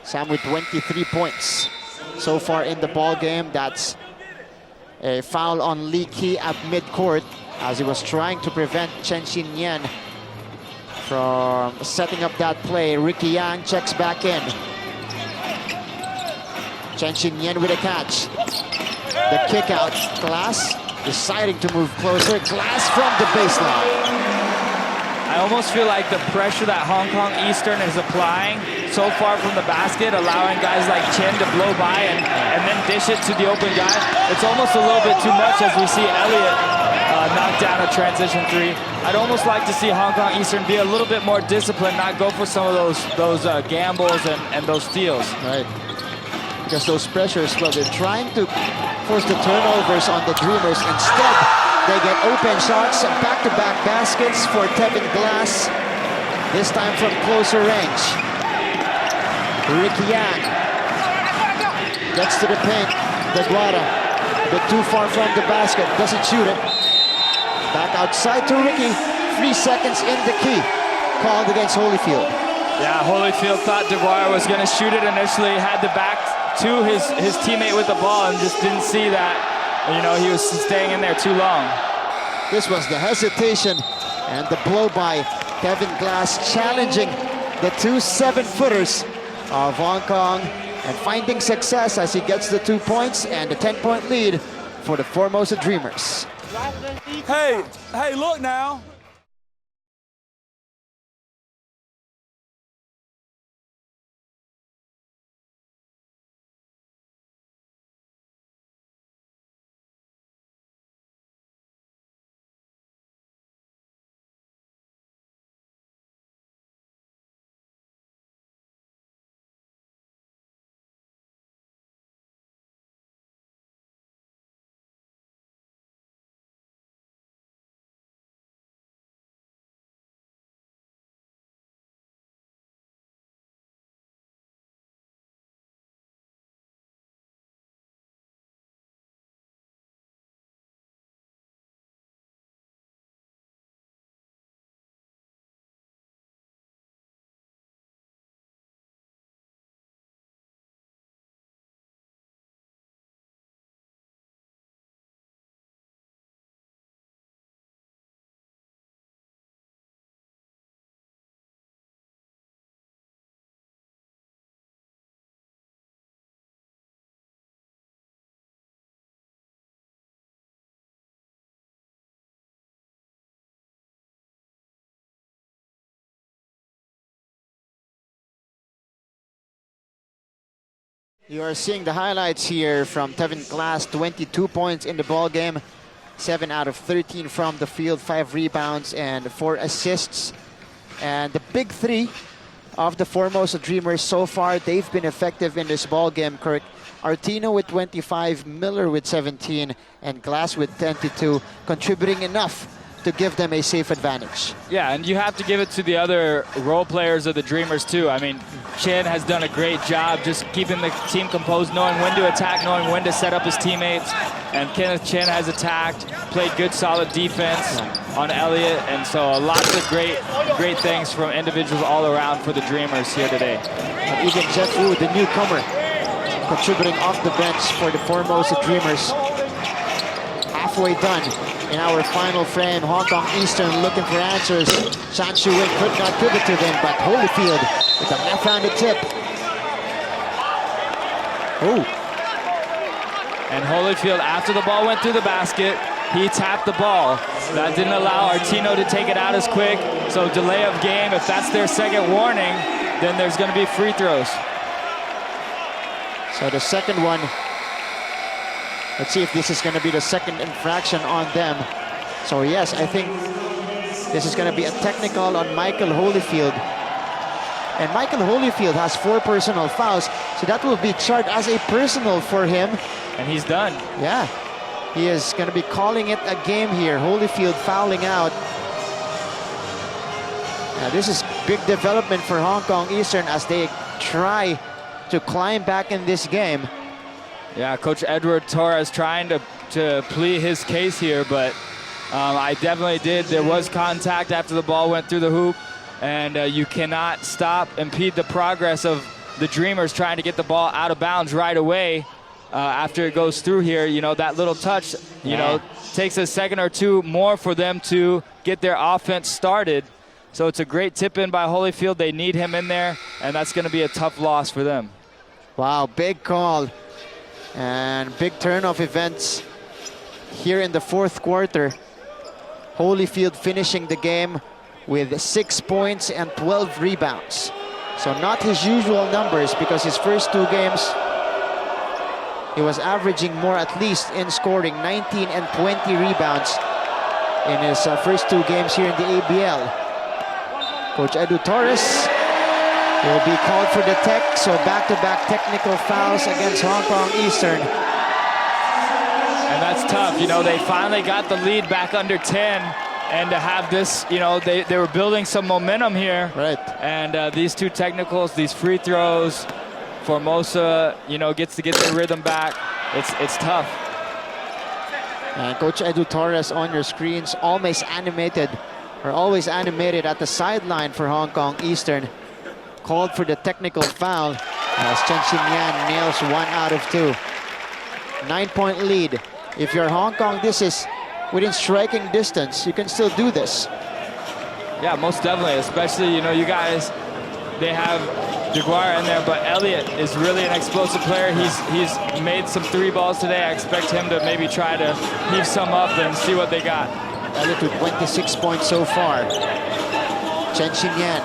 Sam with 23 points so far in the ball game. That's a foul on Lee Kee at midcourt as he was trying to prevent Chen Xin-Yen from setting up that play. Ricky Yang checks back in. Chen Xin-Yen with a catch. The kick out. Glass deciding to move closer. Glass from the baseline. I almost feel like the pressure that Hong Kong Eastern is applying so far from the basket, allowing guys like Chen to blow by and then dish it to the open guy. It's almost a little bit too much as we see Elliott knock down a transition three. I'd almost like to see Hong Kong Eastern be a little bit more disciplined, not go for some of those gambles and those steals. Right. Because those pressures, well, they're trying to force the turnovers on the Dreamers. Instead, they get open shots, back-to-back baskets for Tevin Glass, this time from closer range. Ricky Yang gets to the paint. Deguara, a bit too far from the basket, doesn't shoot it. Back outside to Ricky, 3 seconds in the key. Called against Holyfield. Yeah, Holyfield thought Deguara was going to shoot it initially, had the back to his teammate with the ball and just didn't see that. You know, he was staying in there too long. This was the hesitation and the blow by Kevin Glass, challenging the two 7-footers of Hong Kong and finding success as he gets the 2 points and the 10-point lead for the Formosa Dreamers. Hey, look now. You are seeing the highlights here from Tevin Glass, 22 points in the ball game, 7 out of 13 from the field, 5 rebounds and 4 assists. And the big three of the Formosa Dreamers so far, they've been effective in this ball game, Kirk. Artino with 25, Miller with 17, and Glass with 22, contributing enough to give them a safe advantage. Yeah, and you have to give it to the other role players of the Dreamers too. I mean, Chen has done a great job just keeping the team composed, knowing when to attack, knowing when to set up his teammates. And Kenneth Chen has attacked, played good solid defense on Elliott, and so lots of great things from individuals all around for the Dreamers here today. And even Jeff Wu, the newcomer, contributing off the bench for the Formosa Dreamers. Halfway done in our final frame. Hong Kong Eastern looking for answers. Chan Shu-Wing could not give it to them, but Holyfield with a left-handed tip. Oh. And Holyfield, after the ball went through the basket, he tapped the ball. That didn't allow Artino to take it out as quick. So delay of game, if that's their second warning, then there's going to be free throws. So the second one, let's see if this is going to be the second infraction on them. So yes, I think this is going to be a technical on Michael Holyfield. And Michael Holyfield has 4 personal fouls, so that will be charged as a personal for him. And he's done. Yeah, he is going to be calling it a game here. Holyfield fouling out. Now this is big development for Hong Kong Eastern as they try to climb back in this game. Yeah, Coach Edward Torres trying to plead his case here, but I definitely did. There was contact after the ball went through the hoop, and you cannot impede the progress of the Dreamers trying to get the ball out of bounds right away after it goes through here. You know, that little touch, you know, takes a second or two more for them to get their offense started. So it's a great tip in by Holyfield. They need him in there, and that's going to be a tough loss for them. Wow, big call and big turn of events here in the fourth quarter. Holyfield finishing the game with 6 points and 12 rebounds. So not his usual numbers, because his first two games he was averaging more at least in scoring, 19 and 20 rebounds in his first two games here in the ABL. Coach Edu Torres will be called for the tech, so back-to-back technical fouls against Hong Kong Eastern. And that's tough. You know, they finally got the lead back under 10, and to have this, you know, they were building some momentum here. Right. And these two technicals, these free throws, Formosa, you know, gets to get their rhythm back. It's tough. And Coach Edu Torres on your screens, always animated at the sideline for Hong Kong Eastern. Called for the technical foul as Chen Xin-Yan nails 1 out of 2. 9-point lead. If you're Hong Kong, this is within striking distance. You can still do this. Yeah, most definitely. Especially, you know, you guys, they have DeGuara in there, but Elliott is really an explosive player. He's made some 3 balls today. I expect him to maybe try to heave some up and see what they got. Elliott with 26 points so far. Chen Xin-Yan.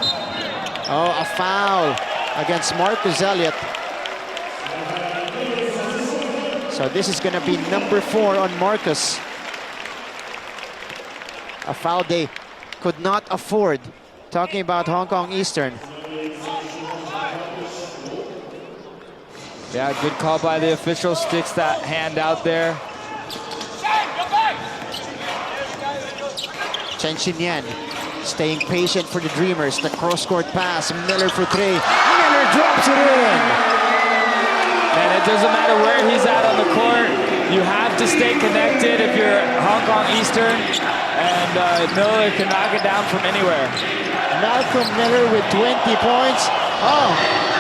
Oh, a foul against Marcus Elliott. So this is going to be number 4 on Marcus. A foul they could not afford. Talking about Hong Kong Eastern. Yeah, good call by the official. Sticks that hand out there. Chen Xin-Yan staying patient for the Dreamers. The cross-court pass. Miller for 3. Miller drops it in. And it doesn't matter where he's at on the court. You have to stay connected if you're Hong Kong Eastern. And Miller can knock it down from anywhere. Malcolm Miller with 20 points. Oh,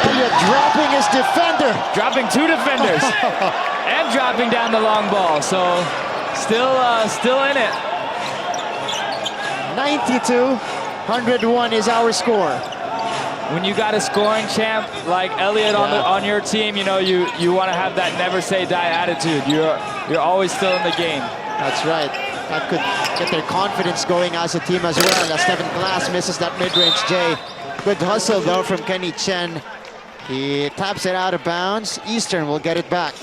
Elliott dropping his defender. Dropping 2 defenders. And dropping down the long ball. So still in it. 92-101 is our score. When you got a scoring champ like Elliott on your team, you know, you want to have that never say die attitude. You're always still in the game. That's right. That could get their confidence going as a team as well. As Stephen Glass misses that mid-range J. Good hustle though from Kenny Chen. He taps it out of bounds. Eastern will get it back.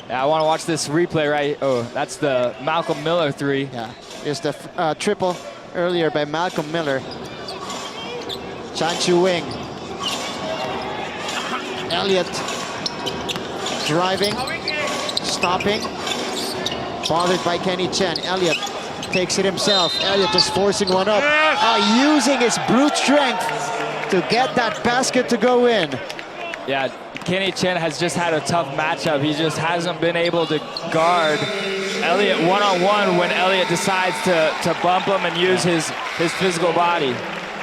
Yeah, I want to watch this replay, right? Oh, that's the Malcolm Miller 3. Yeah, here's the triple earlier by Malcolm Miller. Chan Chu Wing. Elliott driving, stopping. Bothered by Kenny Chen. Elliott takes it himself. Elliott just forcing one up. Using his brute strength to get that basket to go in. Yeah, Kenny Chen has just had a tough matchup. He just hasn't been able to guard Elliott one-on-one when Elliott decides to bump him and use his physical body.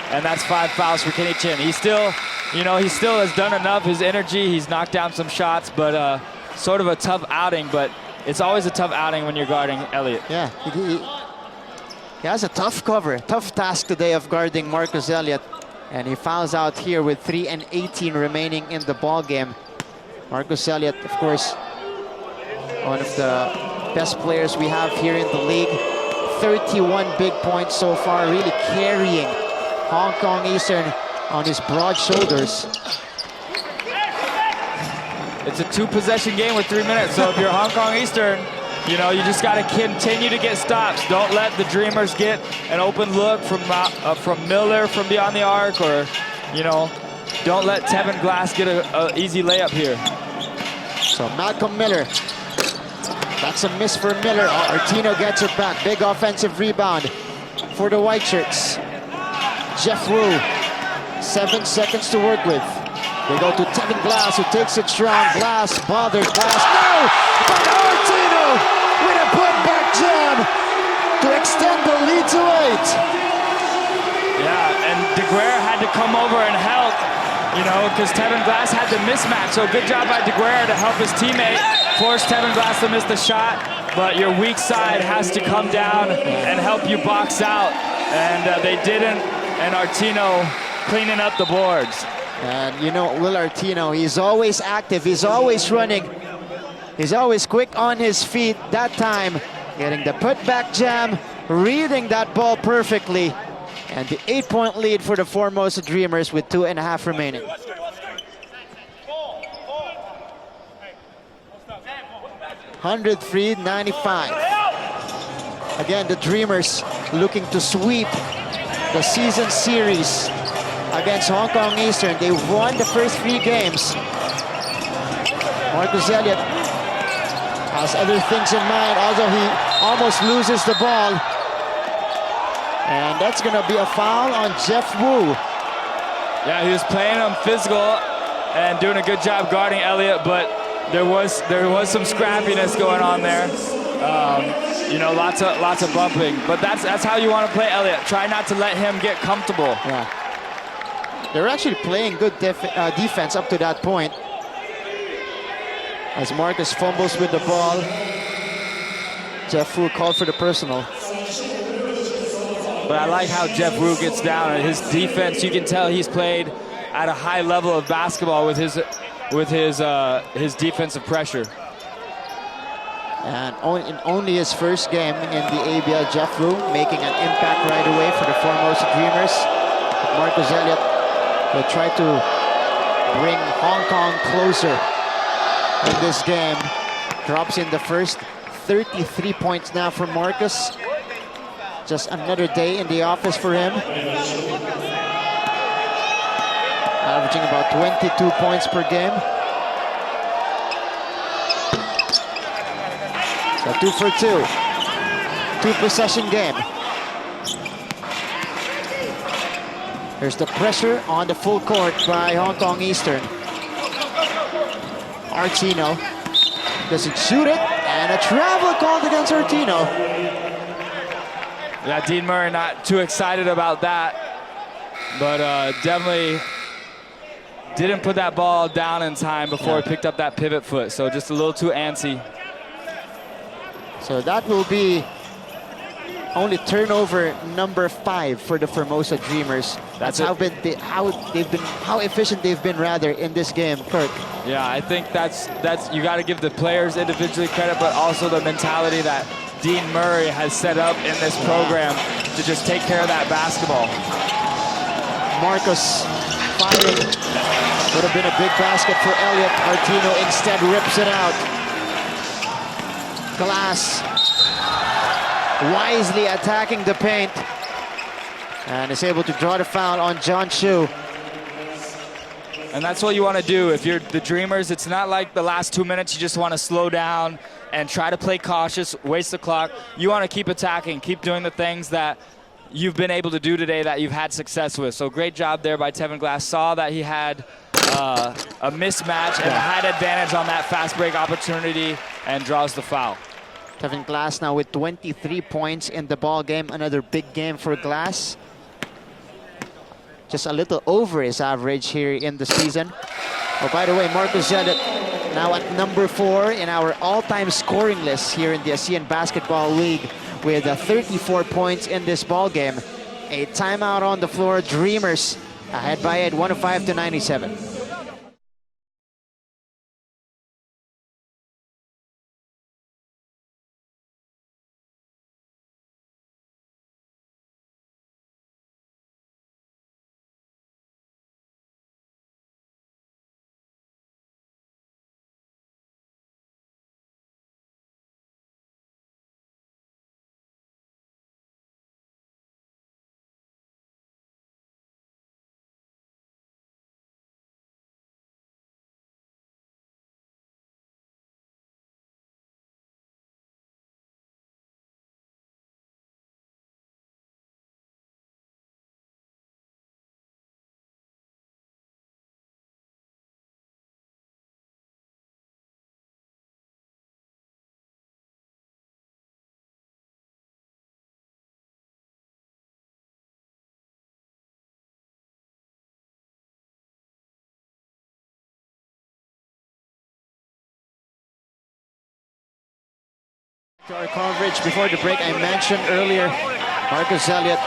And that's 5 fouls for Kenny Chen. He still has done enough. His energy, he's knocked down some shots, but sort of a tough outing. But it's always a tough outing when you're guarding Elliott. Yeah, he has a tough cover, tough task today of guarding Marcus Elliott. And he fouls out here with 3:18 remaining in the ball game. Marcus Elliott, of course, one of the best players we have here in the league. 31 big points so far, really carrying Hong Kong Eastern on his broad shoulders. It's a 2-possession game with 3 minutes, so if you're Hong Kong Eastern, you know, you just got to continue to get stops. Don't let the Dreamers get an open look from Miller from beyond the arc, or, you know, don't let Tevin Glass get an easy layup here. So Malcolm Miller, that's a miss for Miller. Artino gets it back. Big offensive rebound for the white shirts. Jeff Wu, 7 seconds to work with. They go to Tevin Glass, who takes it strong. Glass, bothered. Glass, no! But Artino with a putback jam to extend the lead to 8. Yeah, and DeGuerre had to come over and help, you know, because Tevin Glass had the mismatch. So good job by DeGuerre to help his teammate, force Tevin Glass to miss the shot. But your weak side has to come down and help you box out. And they didn't, and Artino cleaning up the boards. And you know, Will Artino, he's always active, he's always running. He's always quick on his feet. That time, getting the putback jam, reading that ball perfectly. And the 8-point lead for the Formosa Dreamers with 2.5 remaining. $103, 95. Again, the Dreamers looking to sweep the season series against Hong Kong Eastern. They won the first 3 games. Marcus Elliott has other things in mind, although he almost loses the ball. And that's gonna be a foul on Jeff Wu. Yeah, he was playing him physical and doing a good job guarding Elliott, but there was some scrappiness going on there. You know, lots of bumping. But that's how you want to play Elliott. Try not to let him get comfortable. Yeah. They're actually playing good defense up to that point. As Marcus fumbles with the ball, Jeff Wu called for the personal. But I like how Jeff Wu gets down. And his defense, you can tell he's played at a high level of basketball with his defensive pressure. And in only his first game in the ABL, Jeff Wu making an impact right away for the Formosa Dreamers. Marcus Elliott will try to bring Hong Kong closer in this game. Drops in the first. 33 points now for Marcus. Just another day in the office for him. Averaging about 22 points per game. So 2 for 2. 2-possession game. There's the pressure on the full court by Hong Kong Eastern. Artino doesn't shoot it, and a travel called against Artino. Yeah, Dean Murray not too excited about that, but definitely didn't put that ball down in time before he picked up that pivot foot, so just a little too antsy. So that will be only turnover number 5 for the Formosa Dreamers. That's how efficient they've been rather in this game, Kirk. Yeah, I think that's you got to give the players individually credit, but also the mentality that Dean Murray has set up in this program to just take care of that basketball. Marcus firing. Would have been a big basket for Elliott. Artino instead rips it out. Glass wisely attacking the paint and is able to draw the foul on John Shu. And that's what you want to do. If you're the Dreamers, it's not like the last 2 minutes you just want to slow down and try to play cautious, waste the clock. You want to keep attacking, keep doing the things that you've been able to do today that you've had success with. So great job there by Tevin Glass. Saw that he had a mismatch and had advantage on that fast break opportunity and draws the foul. Tevin Glass now with 23 points in the ball game. Another big game for Glass. Just a little over his average here in the season. Oh, by the way, Marcus Elliott now at number 4 in our all-time scoring list here in the ASEAN Basketball League with 34 points in this ball game. A timeout on the floor. Dreamers ahead by 8, 105-97. To our coverage before the break, I mentioned earlier, Marcus Elliott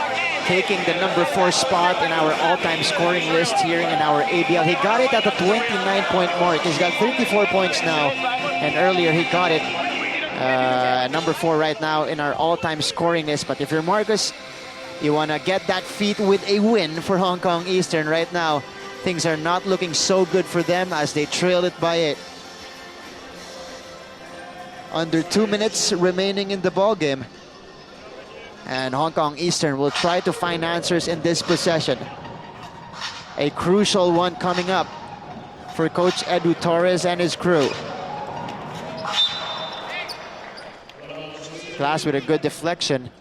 taking the number 4 spot in our all-time scoring list here in our ABL. He got it at the 29-point mark. He's got 34 points now, and earlier he got it number 4 right now in our all-time scoring list. But if you're Marcus, you want to get that feat with a win for Hong Kong Eastern right now. Things are not looking so good for them as they trail it by 8. Under 2 minutes remaining in the ball game, and Hong Kong Eastern will try to find answers in this possession. A crucial one coming up for Coach Edu Torres and his crew. Glass with a good deflection.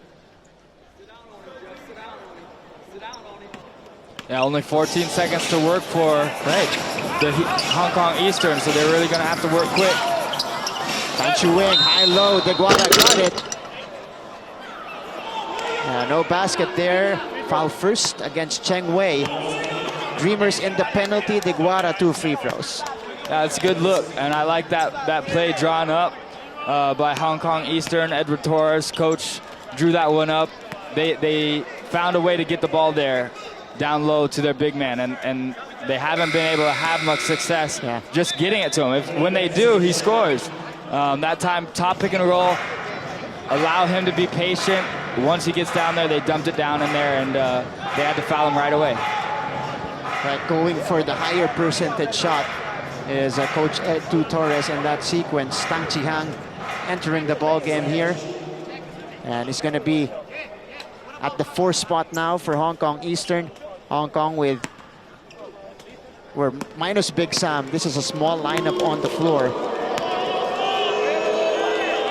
Yeah, only 14 seconds to work for the Hong Kong Eastern, so they're really going to have to work quick. Tan Chu Wing, high-low, Deguara got it. No basket there. Foul first against Cheng Wei. Dreamers in the penalty, Deguara 2 free throws. Yeah, it's a good look, and I like that play drawn up by Hong Kong Eastern. Edward Torres, coach, drew that one up. They found a way to get the ball there, down low to their big man, and they haven't been able to have much success just getting it to him. When they do, he scores. That time, top pick and roll, allow him to be patient. Once he gets down there, they dumped it down in there, and they had to foul him right away. Right, going for the higher percentage shot is Coach Edu Torres in that sequence. Tang Chi Hang entering the ball game here, and he's going to be at the 4th spot now for Hong Kong Eastern. Hong Kong we're minus Big Sam. This is a small lineup on the floor.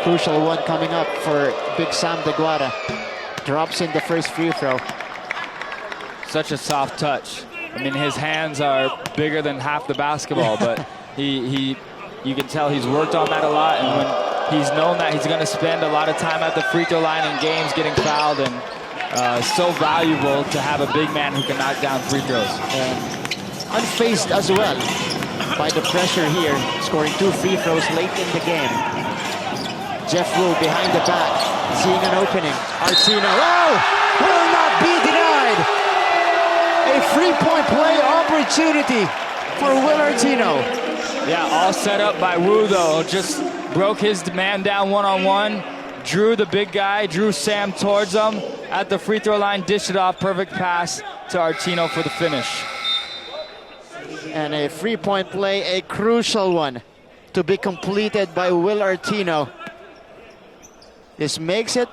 Crucial one coming up for Big Sam Deguara. Drops in the first free throw. Such a soft touch. I mean, his hands are bigger than half the basketball, but you can tell he's worked on that a lot, and when he's known that he's going to spend a lot of time at the free throw line in games getting fouled, and so valuable to have a big man who can knock down free throws. Unfazed as well by the pressure here, scoring 2 free throws late in the game. Jeff Wu behind the back, seeing an opening. Artino, will not be denied. A 3-point play opportunity for Will Artino. Yeah, all set up by Wu though. Just broke his man down one-on-one. Drew the big guy, drew Sam towards him at the free throw line, dished it off, perfect pass to Artino for the finish. And a 3-point play, a crucial one to be completed by Will Artino. This makes it,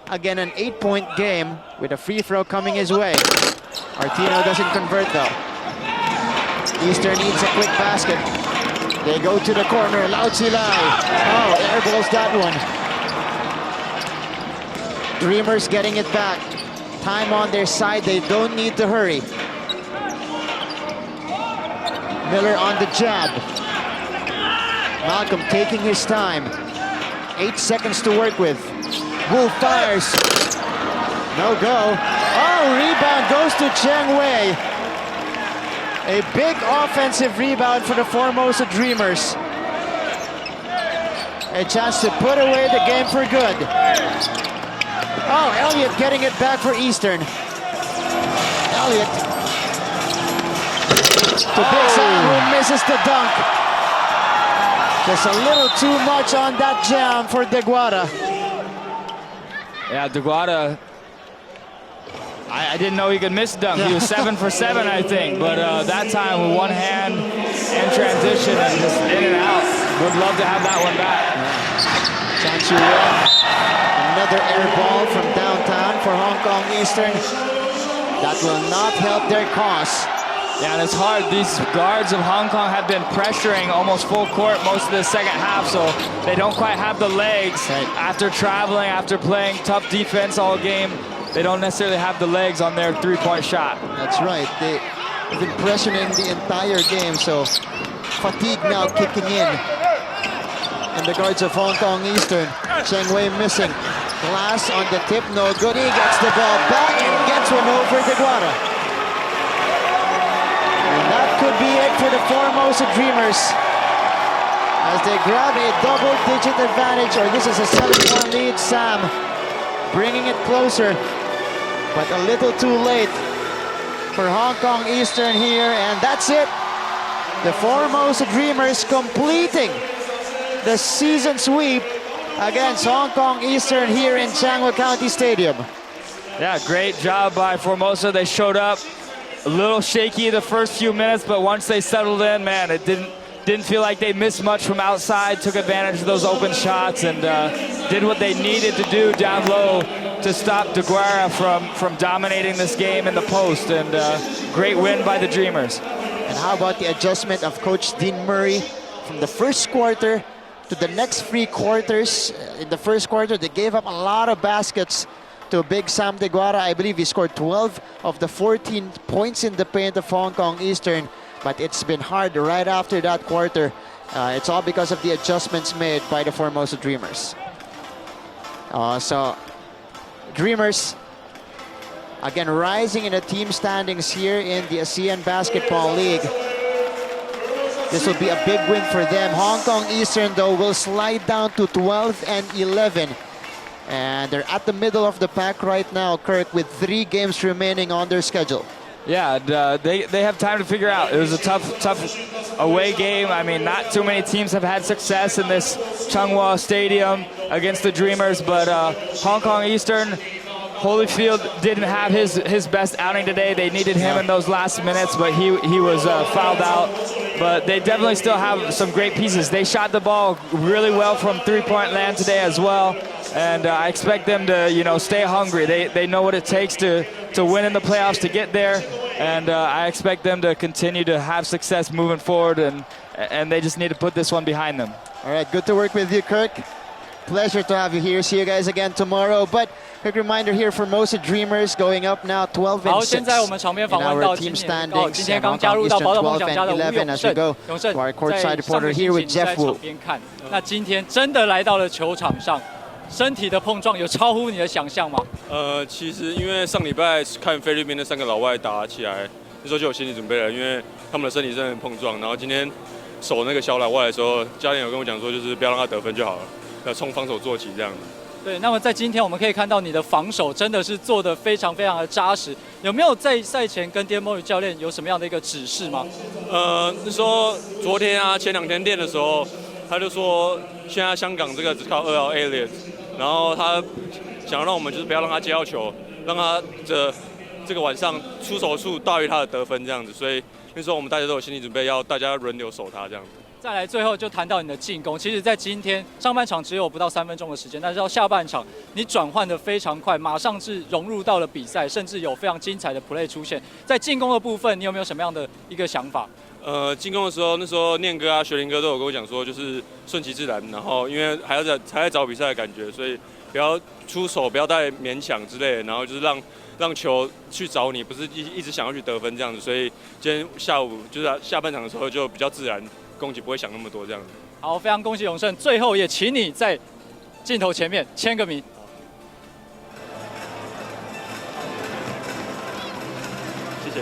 again, an 8-point game with a free throw coming his way. Artino doesn't convert though. Eastern needs a quick basket. They go to the corner, Lao Tsilai. Airballs that one. Dreamers getting it back. Time on their side, they don't need to hurry. Miller on the jab. Malcolm taking his time. 8 seconds to work with. Wolf fires. No go. Rebound goes to Cheng Wei. A big offensive rebound for the Formosa Dreamers. A chance to put away the game for good. Elliott getting it back for Eastern. Elliott. To Big Sam, who misses the dunk. Just a little too much on that jam for Deguara. Yeah, Deguara, I didn't know he could miss dunk. He was 7 for 7, I think. But that time with one hand and transition and just in and out. Would love to have that one back. Tan Chu Wing. Another air ball from downtown for Hong Kong Eastern. That will not help their cause. Yeah, and it's hard. These guards of Hong Kong have been pressuring almost full court most of the second half, so they don't quite have the legs. After traveling, after playing tough defense all game, they don't necessarily have the legs on their 3-point shot. That's right. They've been pressuring the entire game, so fatigue now kicking in. And the guards of Hong Kong Eastern. Cheng Wei missing. Glass on the tip, no good. He gets the ball back and gets one over Deguara. And that could be it for the Formosa Dreamers. as they grab a double-digit advantage, or this is a 7-1 lead. Sam bringing it closer, but a little too late for Hong Kong Eastern here, and that's it. The Formosa Dreamers completing the season sweep against Hong Kong Eastern here in Changhua County Stadium. Yeah, great job by Formosa. They showed up a little shaky the first few minutes, but once they settled in, man, it didn't feel like they missed much from outside, took advantage of those open shots, and did what they needed to do down low to stop De Guerra from dominating this game in the post, and great win by the Dreamers. And how about the adjustment of Coach Dean Murray from the first quarter to the next 3 quarters? In the first quarter, they gave up a lot of baskets to big Sam De Guerra. I believe he scored 12 of the 14 points in the paint of Hong Kong Eastern, but it's been hard right after that quarter. It's all because of the adjustments made by the Formosa Dreamers. So Dreamers again rising in the team standings here in the ASEAN Basketball League. This will be a big win for them. Hong Kong Eastern, though, will slide down to 12 and 11. And they're at the middle of the pack right now, Kirk, with 3 games remaining on their schedule. Yeah, they have time to figure out. It was a tough away game. I mean, not too many teams have had success in this Changhua Stadium against the Dreamers, but Hong Kong Eastern, Holyfield didn't have his best outing today. They needed him in those last minutes, but he was fouled out. But they definitely still have some great pieces. They shot the ball really well from three-point land today as well. And I expect them to, stay hungry. They know what it takes to win in the playoffs, to get there. And I expect them to continue to have success moving forward. And they just need to put this one behind them. All right, good to work with you, Kirk. Pleasure to have you here. See you guys again tomorrow. But quick reminder here, Formosa Dreamers going up now 12 and 6 in our team standings. And Hong Kong Eastern 12 and 11 as we go to our courtside reporter here with Jeff Wu. 那今天真的来到了球场上，身体的碰撞有超乎你的想象吗？其实因为上礼拜看菲律宾那3个老外打起来，那时候就有心理准备了，因为他们的身体真的很碰撞。然后今天守那个小老外的时候，教练有跟我讲说，就是不要让他得分就好了，要从防守做起这样。对，那么在今天我们可以看到你的防守真的是做得非常非常的扎实。有没有在赛前跟颠簸宇教练有什么样的一个指示吗？那时候昨天啊，前2天练的时候，他就说现在香港这个只靠2号 Alab， 然后他想要让我们就是不要让他接到球，让他的这个晚上出手数大于他的得分这样子，所以那时候我们大家都有心理准备，要大家轮流守他这样子。再来，最后就谈到你的进攻。其实，在今天上半场只有不到3分钟的时间，但是到下半场你转换的非常快，马上是融入到了比赛，甚至有非常精彩的 play 出现。在进攻的部分，你有没有什么样的一个想法？进攻的时候，那时候念哥啊、学林哥都有跟我讲说，就是顺其自然，然后因为还在找比赛的感觉，所以不要出手，不要太勉强之类的，然后就是让球去找你，不是一直想要去得分这样子。所以今天下午就是下半场的时候就比较自然。攻击不会想那么多这样子。好，非常恭喜永胜，最后也请你在镜头前面签个名。谢谢。